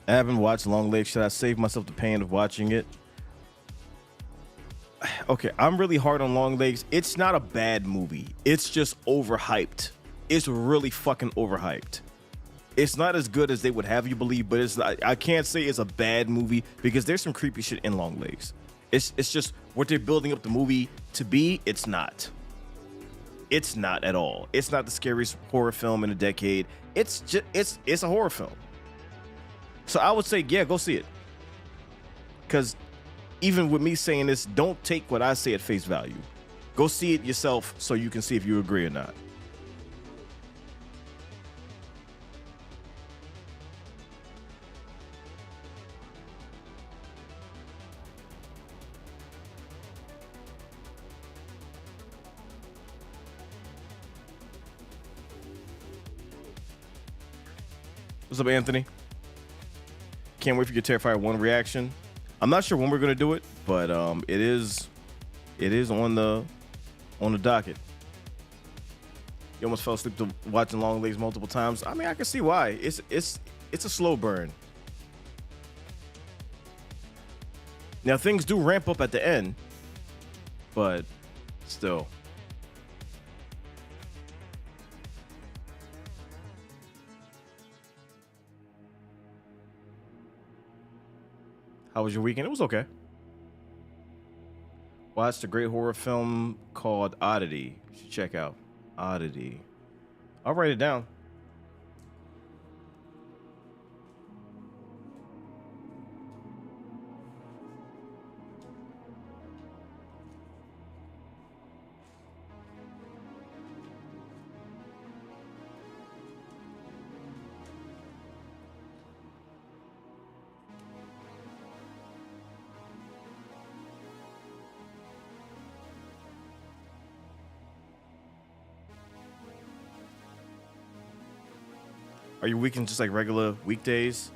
I haven't watched Long Legs. Should I save myself the pain of watching it? Okay, I'm really hard on Long Legs. It's not a bad movie. It's just overhyped. It's really fucking overhyped. It's not as good as they would have you believe, but it's not, I can't say it's a bad movie because there's some creepy shit in Long Legs. It's just what they're building up the movie to be. It's not. It's not at all. It's not the scariest horror film in a decade. It's just it's a horror film. So I would say, yeah, go see it. Because even with me saying this, don't take what I say at face value. Go see it yourself so you can see if you agree or not. What's up, Anthony? Can't wait for your Terrifier 1 reaction. I'm not sure when we're gonna do it, but it is on the docket. You almost fell asleep to watching Long Legs multiple times. I mean, I can see why. It's a slow burn. Now things do ramp up at the end, but still. How was your weekend? It was okay. Watched a great horror film called Oddity. You should check out Oddity. I'll write it down. Are your weekends just like regular weekdays?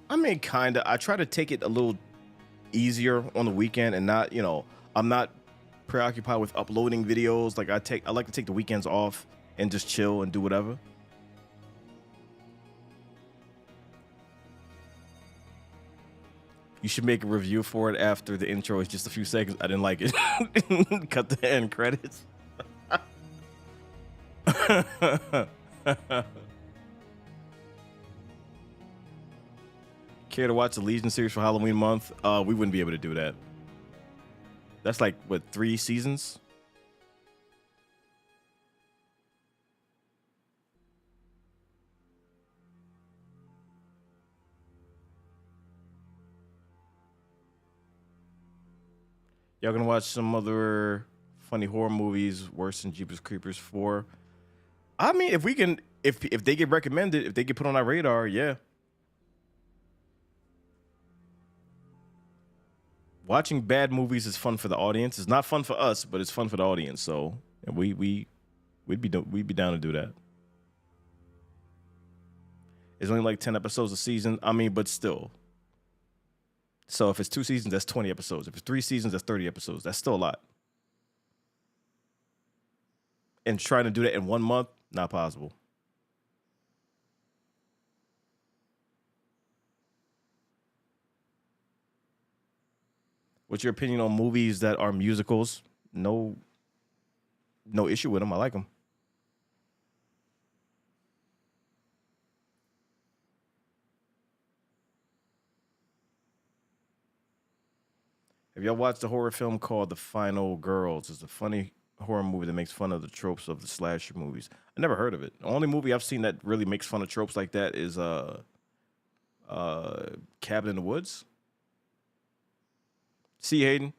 I mean, kinda. I try to take it a little easier on the weekend and not, I'm not preoccupied with uploading videos. Like I like to take the weekends off and just chill and do whatever. You should make a review for it after the intro is just a few seconds. I didn't like it. Cut the end credits. Care to watch the Legion series for Halloween month? We wouldn't be able to do that. That's like, what, 3 seasons? Y'all gonna watch some other funny horror movies worse than Jeepers Creepers 4? I mean, if we can, if they get recommended, if they get put on our radar, yeah. Watching bad movies is fun for the audience. It's not fun for us, but it's fun for the audience. So we'd be down to do that. It's only like 10 episodes a season. I mean, but still. So if it's 2 seasons, that's 20 episodes. If it's 3 seasons, that's 30 episodes. That's still a lot. And trying to do that in 1 month, not possible. What's your opinion on movies that are musicals? No issue with them. I like them. Have y'all watched the horror film called The Final Girls? It's a funny horror movie that makes fun of the tropes of the slasher movies. I never heard of it. The only movie I've seen that really makes fun of tropes like that is Cabin in the Woods. See, Hayden?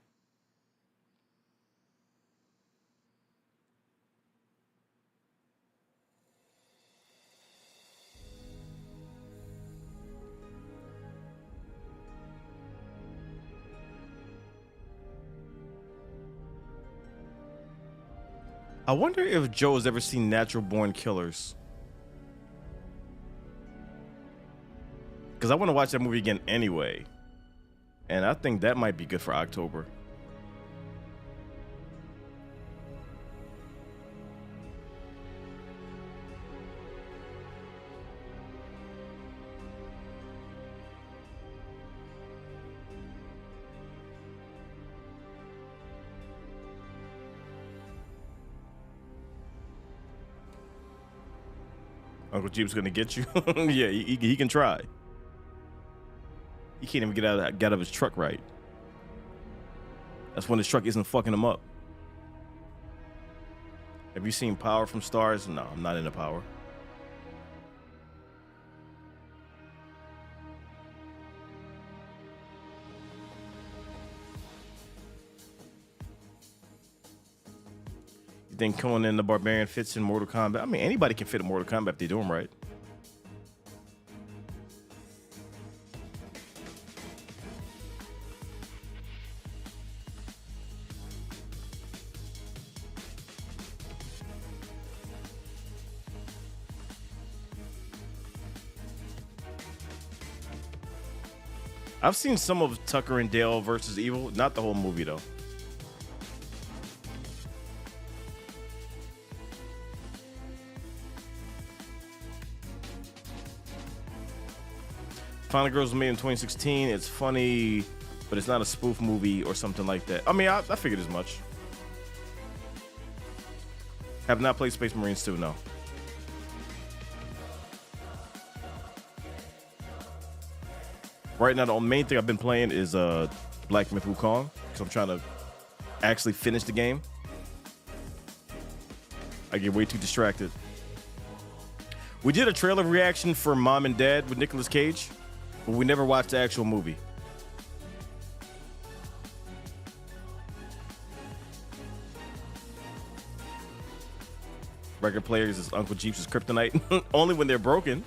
I wonder if Joe has ever seen Natural Born Killers. Because I want to watch that movie again anyway. And I think that might be good for October. Uncle Jeep's gonna get you. Yeah, he can try. He can't even get out of his truck right. That's when his truck isn't fucking him up. Have you seen Power from Stars? No, I'm not into Power. You think Conan the Barbarian fits in Mortal Kombat? I mean, anybody can fit in Mortal Kombat if they do them right. I've seen some of Tucker and Dale versus Evil, not the whole movie though. Final Girls was made in 2016. It's funny, but it's not a spoof movie or something like that. I mean, I figured as much. Have not played Space Marines 2, no. Right now, the main thing I've been playing is Black Myth Wukong, because I'm trying to actually finish the game. I get way too distracted. We did a trailer reaction for Mom and Dad with Nicolas Cage, but we never watched the actual movie. Record players is Uncle Jeeps' kryptonite. Only when they're broken.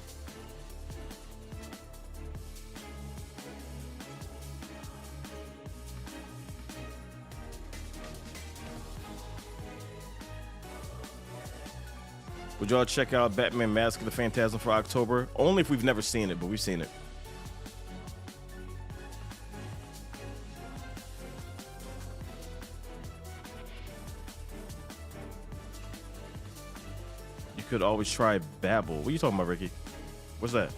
Would y'all check out Batman Mask of the Phantasm for October? Only if we've never seen it, but we've seen it. You could always try Babbel. What are you talking about, Ricky? What's that?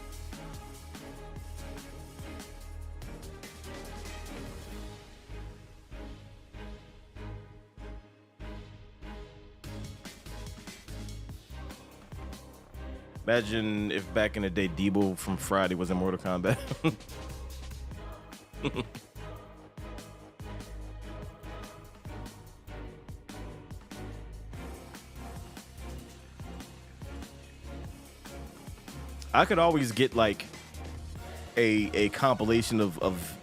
Imagine if back in the day Debo from Friday was in Mortal Kombat. I could always get like a compilation of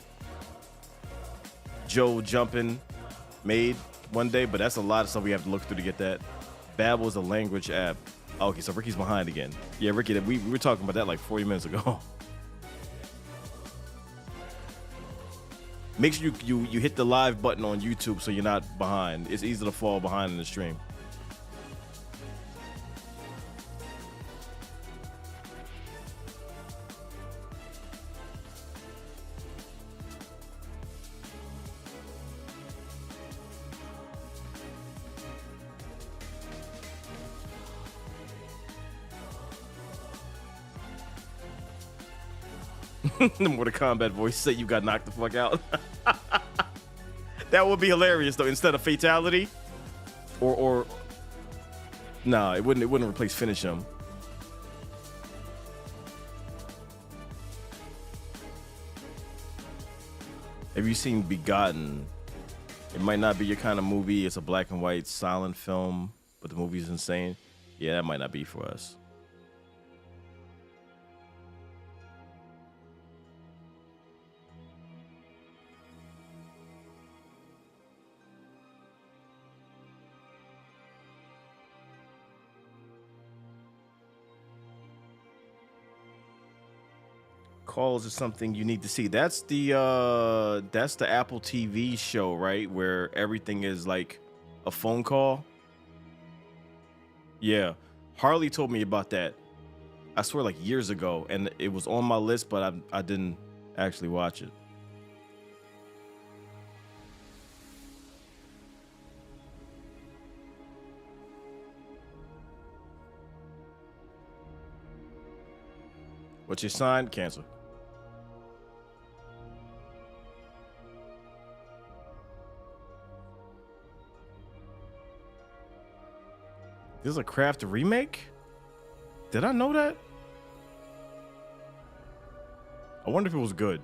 Joe jumping made one day, but that's a lot of stuff we have to look through to get that. Babbel is a language app. Okay, so Ricky's behind again. Yeah, Ricky, we were talking about that like 40 minutes ago. Make sure you hit the live button on YouTube so you're not behind. It's easy to fall behind in the stream. The Mortal Kombat voice say you got knocked the fuck out. That would be hilarious though. Instead of fatality, or nah, it wouldn't replace finish him. Have you seen Begotten? It might not be your kind of movie. It's a black and white silent film, but the movie's insane. Yeah, that might not be for us. Calls is something you need to see. That's the Apple TV show, right? Where everything is like a phone call. Yeah. Harley told me about that. I swear like years ago, and it was on my list, but I didn't actually watch it. What's your sign? Cancer. This is a Craft remake? Did I know that? I wonder if it was good.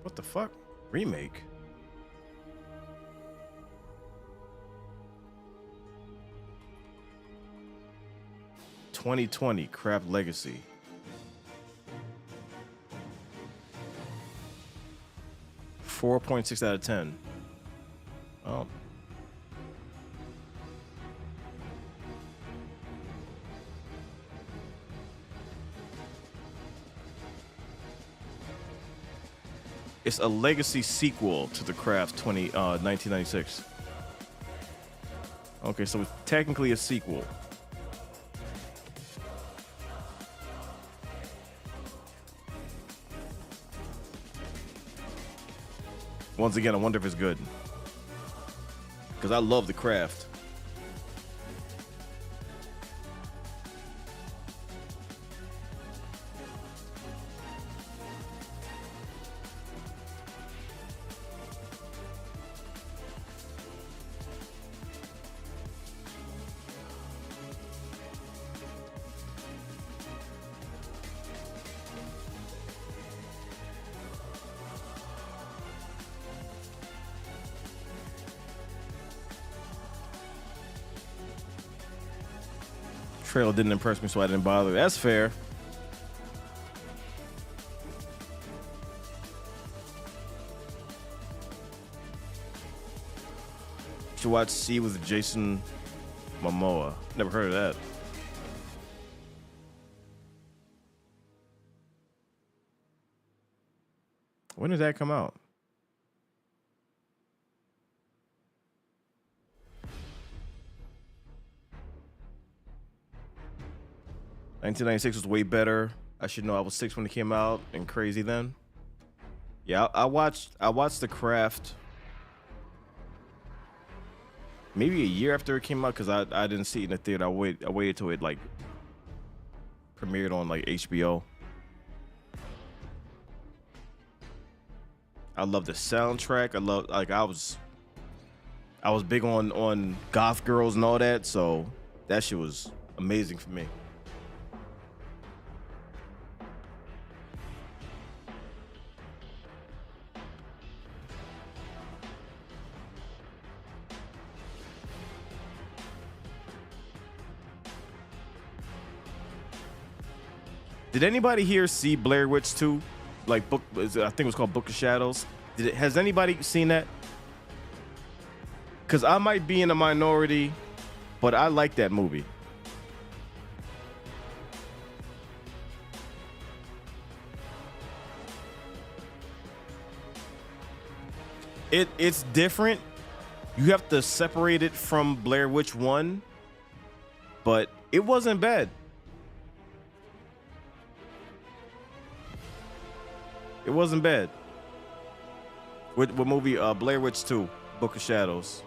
What the fuck? Remake? (2020) Craft Legacy. 4.6 out of 10. Oh. It's a legacy sequel to the Craft 1996. Okay, so it's technically a sequel. Once again, I wonder if it's good. Because I love the Craft. Trailer didn't impress me, so I didn't bother. That's fair. Should watch C with Jason Momoa. Never heard of that. When did that come out? (1996) was way better. I should know. I was 6 when it came out and crazy then. Yeah, I watched The Craft maybe a year after it came out because I didn't see it in the theater. I waited till it like premiered on like HBO. I love the soundtrack. I was big on goth girls and all that, so that shit was amazing for me. Did anybody here see Blair Witch 2? Like I think it was called Book of Shadows. Has anybody seen that? Because I might be in a minority, but I like that movie. It's different. You have to separate it from Blair Witch 1, but it wasn't bad. It wasn't bad. What movie? Blair Witch 2, Book of Shadows.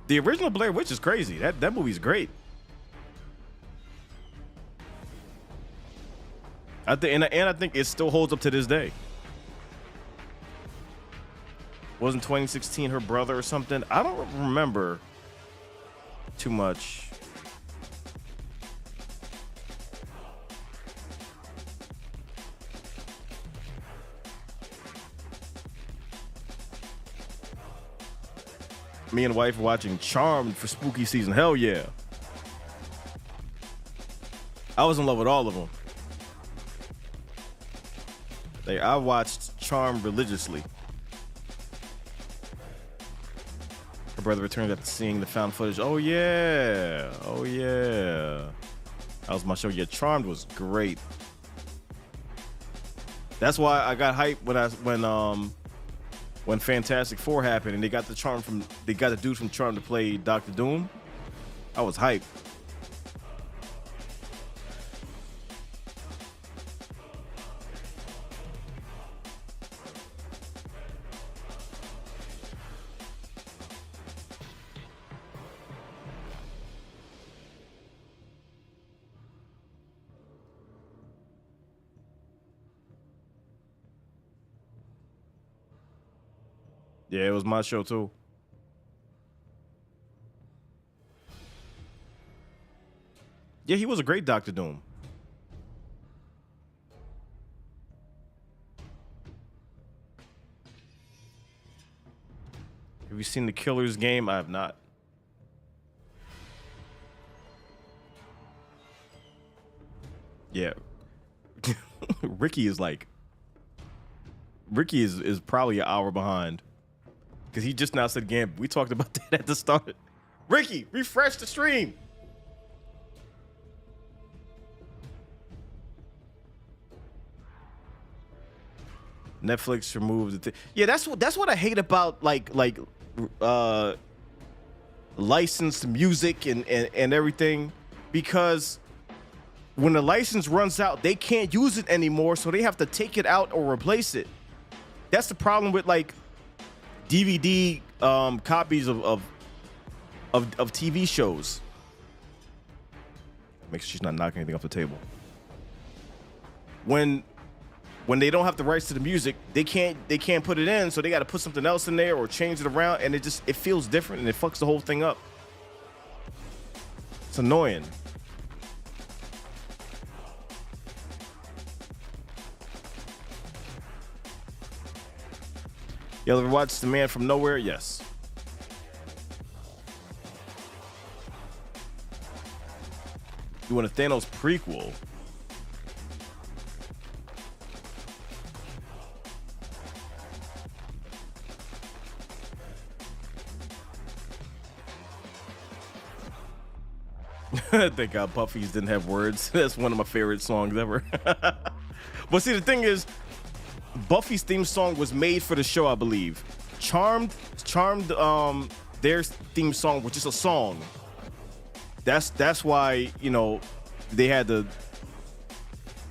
The original Blair Witch is crazy. That movie's great. I think it still holds up to this day. Wasn't 2016 her brother or something? I don't remember too much. Me and wife watching Charmed for spooky season. Hell yeah. I was in love with all of them. Like, I watched Charmed religiously. Her brother returned after seeing the found footage. Oh yeah. Oh yeah. That was my show. Yeah, Charmed was great. That's why I got hyped when Fantastic Four happened and they got the dude from Charmed to play Doctor Doom. I was hyped. Yeah, it was my show too. Yeah, he was a great Doctor Doom. Have you seen The Killer's Game? I have not. Yeah. Ricky is probably an hour behind. Because he just now said Gambit. We talked about that at the start. Ricky, refresh the stream. Netflix removed the yeah, that's what I hate about licensed music and everything, because when the license runs out, they can't use it anymore, so they have to take it out or replace it. That's the problem with like DVD copies of TV shows. Make sure she's not knocking anything off the table. When they don't have the rights to the music, they can't put it in, so they got to put something else in there or change it around, and it feels different and it fucks the whole thing up. It's annoying. You ever watch The Man from Nowhere? Yes. You want a Thanos prequel? Thank God Buffy's didn't have words. That's one of my favorite songs ever. But see, the thing is, Buffy's theme song was made for the show, I believe. Charmed, their theme song was just a song. That's why, you know, they had to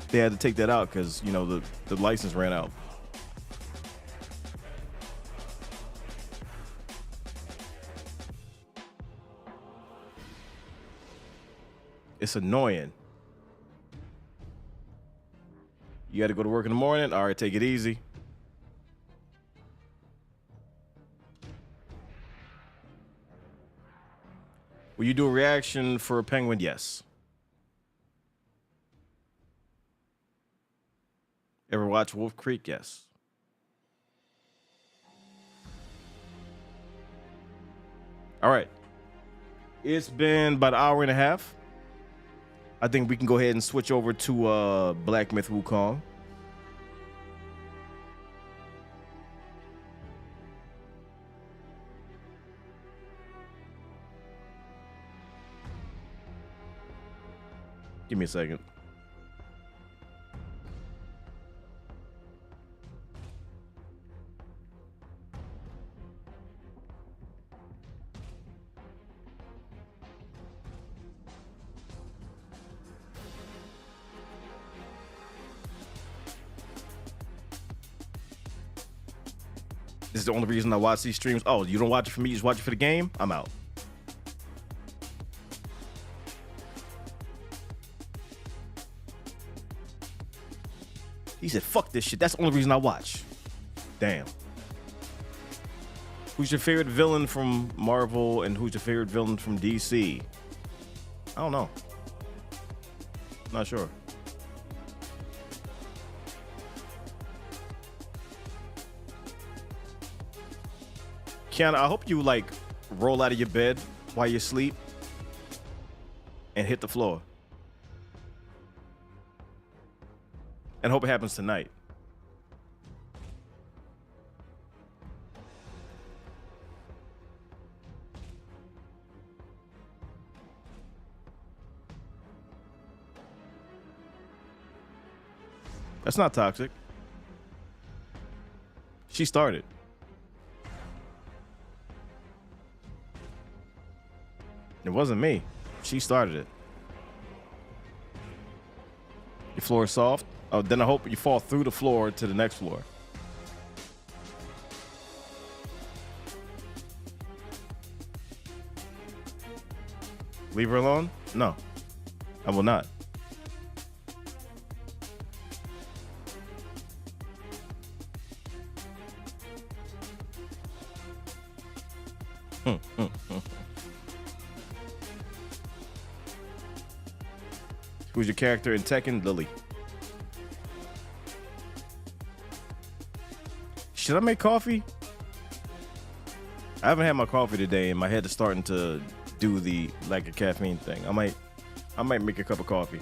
take that out, because, you know, the license ran out. It's annoying. You got to go to work in the morning? All right, take it easy. Will you do a reaction for a Penguin? Yes. Ever watch Wolf Creek? Yes. All right. It's been about an hour and a half. I think we can go ahead and switch over to Black Myth Wukong. Give me a second. This is the only reason I watch these streams. Oh, you don't watch it for me, you just watch it for the game? I'm out. He said, fuck this shit. That's the only reason I watch. Damn. Who's your favorite villain from Marvel and who's your favorite villain from DC? I don't know. Not sure. Kiana, I hope you like roll out of your bed while you sleep and hit the floor. And hope it happens tonight. That's not toxic. She started. It wasn't me. She started it. Your floor is soft? Oh, then I hope you fall through the floor to the next floor. Leave her alone? No, I will not. Who's your character in Tekken? Lily. Should I make coffee? I haven't had my coffee today and my head is starting to do the like a caffeine thing. I might make a cup of coffee.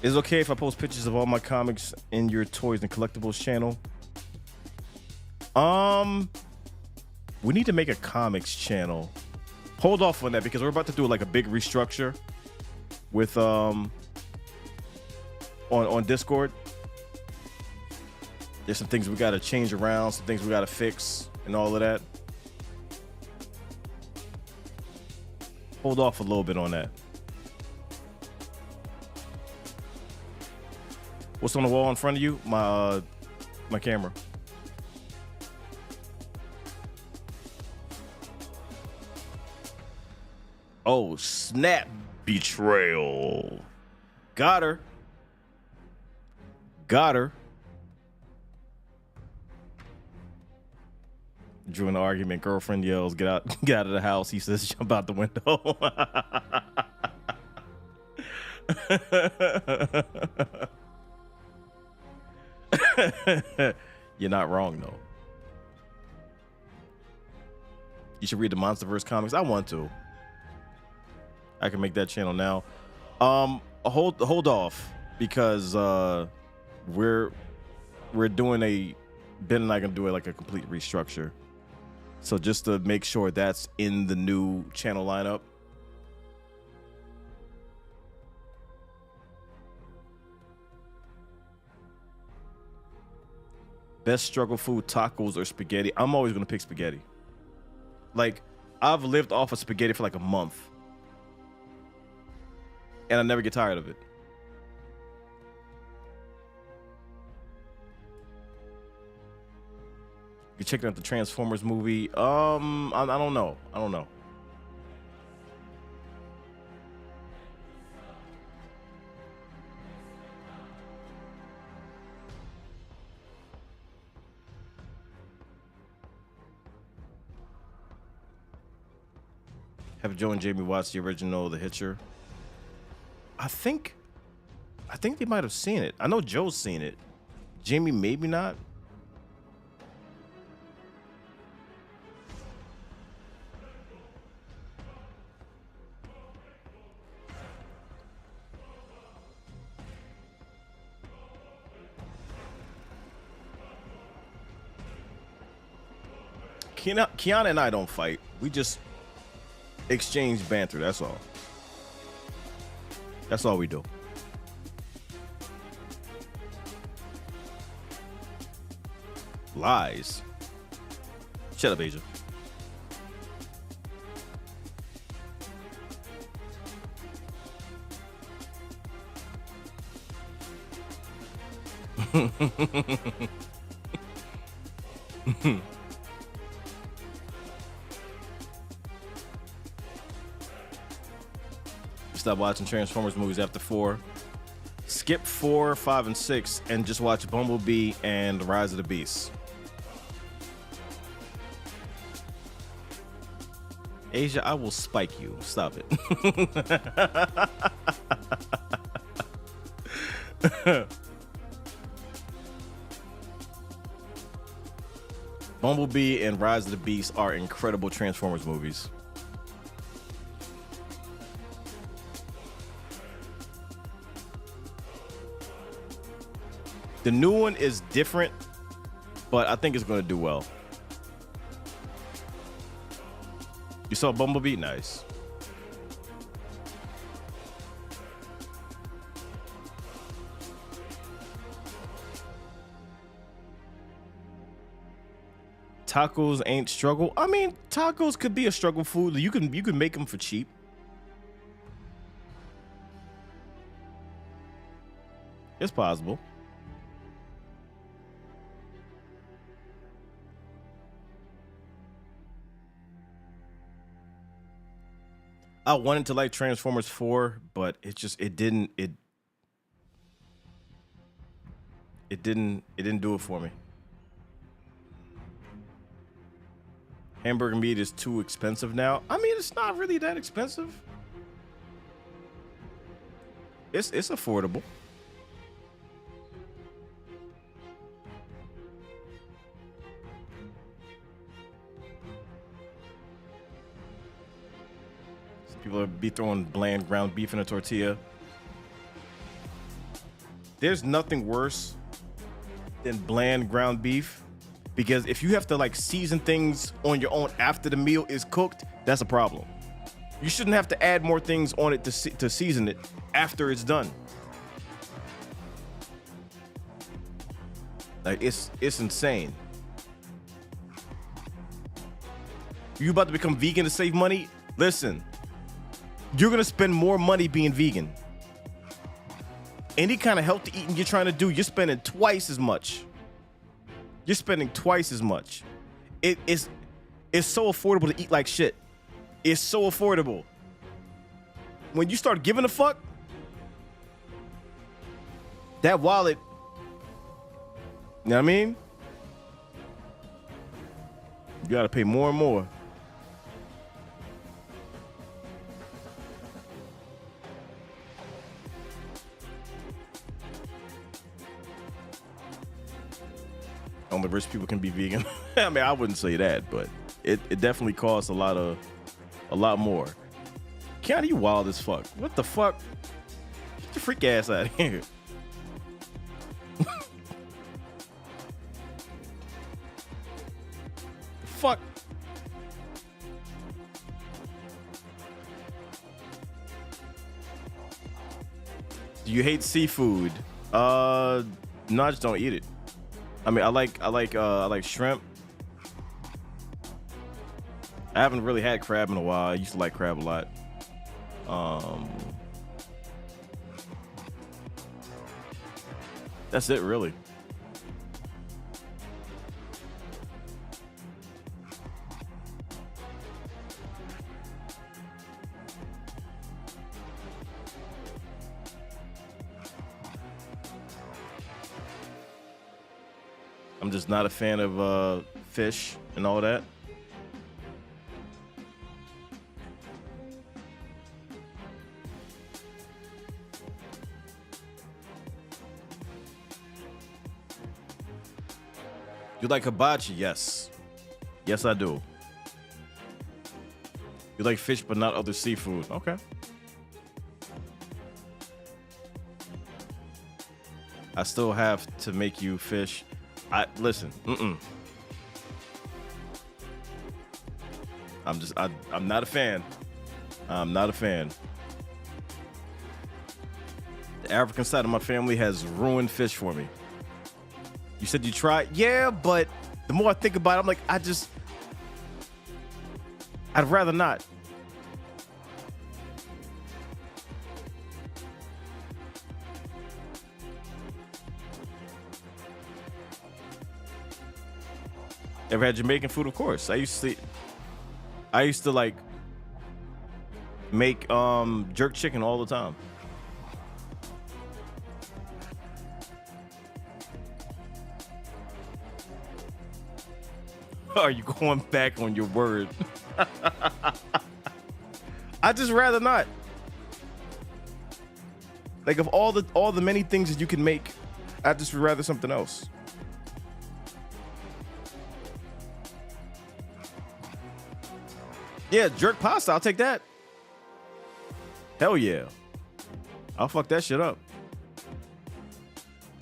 Is it okay if I post pictures of all my comics in your toys and collectibles channel? We need to make a comics channel. Hold off on that because we're about to do like a big restructure with on Discord. There's some things we got to change around, some things we got to fix and all of that. Hold off a little bit on that. What's on the wall in front of you? My camera. Oh, snap. Betrayal. Got her. Drew an argument. Girlfriend yells, get out of the house. He says, jump out the window. You're not wrong, though. You should read the Monsterverse comics. I want to. I can make that channel now. Hold off because we're doing a Ben and I gonna do it like a complete restructure. So just to make sure that's in the new channel lineup. Best struggle food, tacos or spaghetti? I'm always gonna pick spaghetti. Like, I've lived off of spaghetti for like a month. And I never get tired of it. You checking out the Transformers movie? I don't know. Have Joe and Jamie watch the original The Hitcher? I think they might have seen it. I know Joe's seen it. Jamie maybe not. Kiana and I don't fight. We just exchange banter. That's all. That's all we do. Lies. Shut up, Asia. Stop watching Transformers movies after 4. Skip 4, 5, and 6 and just watch Bumblebee and Rise of the Beasts. Asia, I will spike you. Stop it. Bumblebee and Rise of the Beast are incredible Transformers movies. The new one is different, but I think it's going to do well. You saw Bumblebee? Nice. Tacos ain't struggle. I mean, tacos could be a struggle food. You can make them for cheap. It's possible. I wanted to like Transformers 4, but it didn't do it for me. Hamburger meat is too expensive now. I mean, it's not really that expensive. It's affordable. People be throwing bland ground beef in a tortilla. There's nothing worse than bland ground beef, because if you have to like season things on your own after the meal is cooked, that's a problem. You shouldn't have to add more things on it to season it after it's done. Like it's insane. You about to become vegan to save money? Listen. You're gonna spend more money being vegan. Any kind of healthy eating you're trying to do, you're spending twice as much. You're spending twice as much. It's so affordable to eat like shit. It's so affordable. When you start giving a fuck, that wallet, you know what I mean? You gotta pay more and more. Only rich people can be vegan. I mean, I wouldn't say that, but it definitely costs a lot more. Keanu, you wild as fuck. What the fuck? Get your freak ass out of here. Fuck. Do you hate seafood? No, I just don't eat it. I mean, I like shrimp. I haven't really had crab in a while. I used to like crab a lot. That's it, really. I'm just not a fan of fish and all that. You like hibachi? Yes. Yes, I do. You like fish but not other seafood? Okay. I still have to make you fish. Listen. I'm not a fan. I'm not a fan. The African side of my family has ruined fish for me. You said you tried? Yeah, but the more I think about it, I'm like, I'd rather not. Ever had Jamaican food? Of course. I used to like make jerk chicken all the time. Are you going back on your word? I just rather not. Like of all the many things that you can make, I just would rather something else. Yeah, jerk pasta, I'll take that. Hell yeah. I'll fuck that shit up.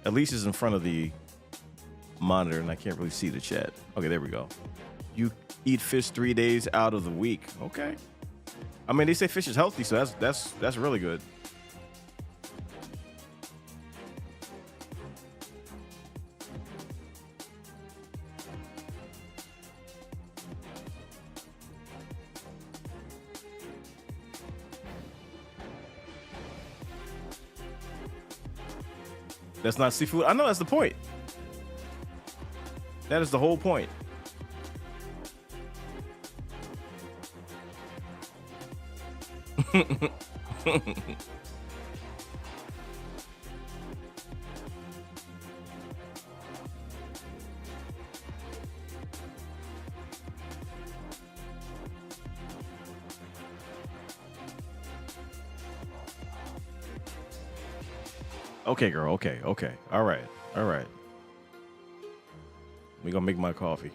At least it's in front of the monitor and I can't really see the chat. Okay, there we go. You eat fish 3 days out of the week. Okay. I mean, they say fish is healthy, so that's really good. That's not seafood. I know that's the point. That is the whole point. Okay, girl. Okay. All right. We gonna make my coffee.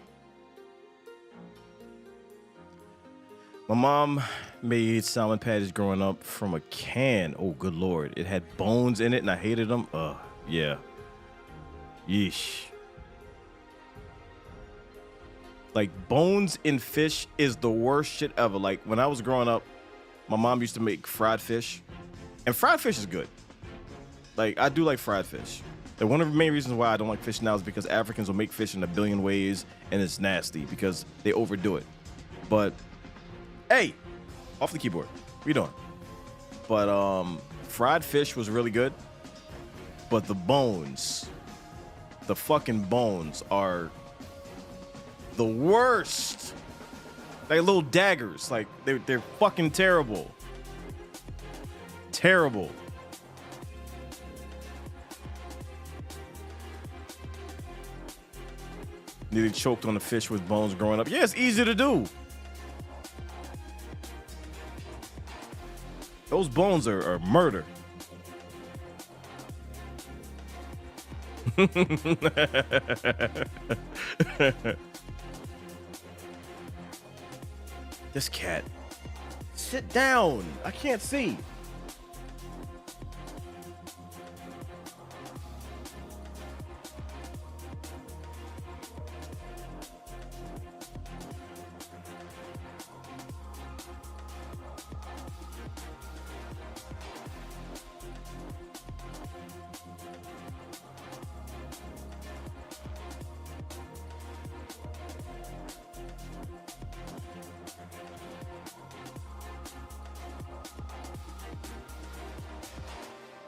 My mom made salmon patties growing up from a can. Oh, good Lord. It had bones in it and I hated them. Yeah. Yeesh. Like, bones in fish is the worst shit ever. Like, when I was growing up, my mom used to make fried fish. And fried fish is good. Like, I do like fried fish. And one of the main reasons why I don't like fish now is because Africans will make fish in a billion ways, and it's nasty because they overdo it. But, hey, off the keyboard. What you doing? But fried fish was really good. But the bones, the fucking bones are the worst. Like little daggers. Like, they're fucking terrible. Terrible. Nearly choked on the fish with bones growing up. Yeah, it's easy to do. Those bones are murder. This cat. Sit down. I can't see.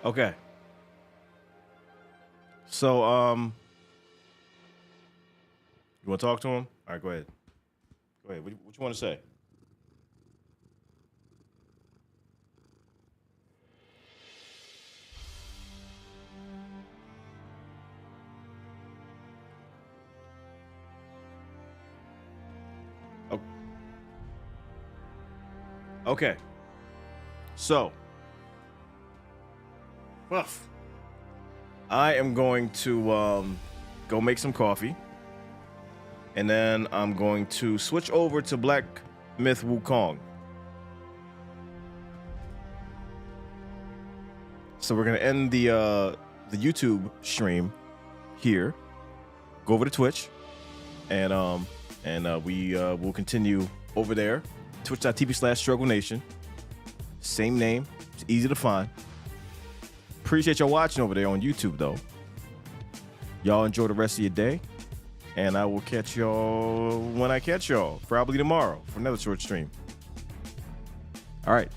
Okay. So, you want to talk to him? All right, go ahead. Go ahead. What you want to say? Oh. Okay. So, I am going to go make some coffee, and then I'm going to switch over to Black Myth Wukong. So we're gonna end the YouTube stream here. Go over to Twitch, and we will continue over there. Twitch.tv/StruggleNation. Same name. It's easy to find. Appreciate y'all watching over there on YouTube, though. Y'all enjoy the rest of your day, and I will catch y'all when I catch y'all, probably tomorrow for another short stream. All right.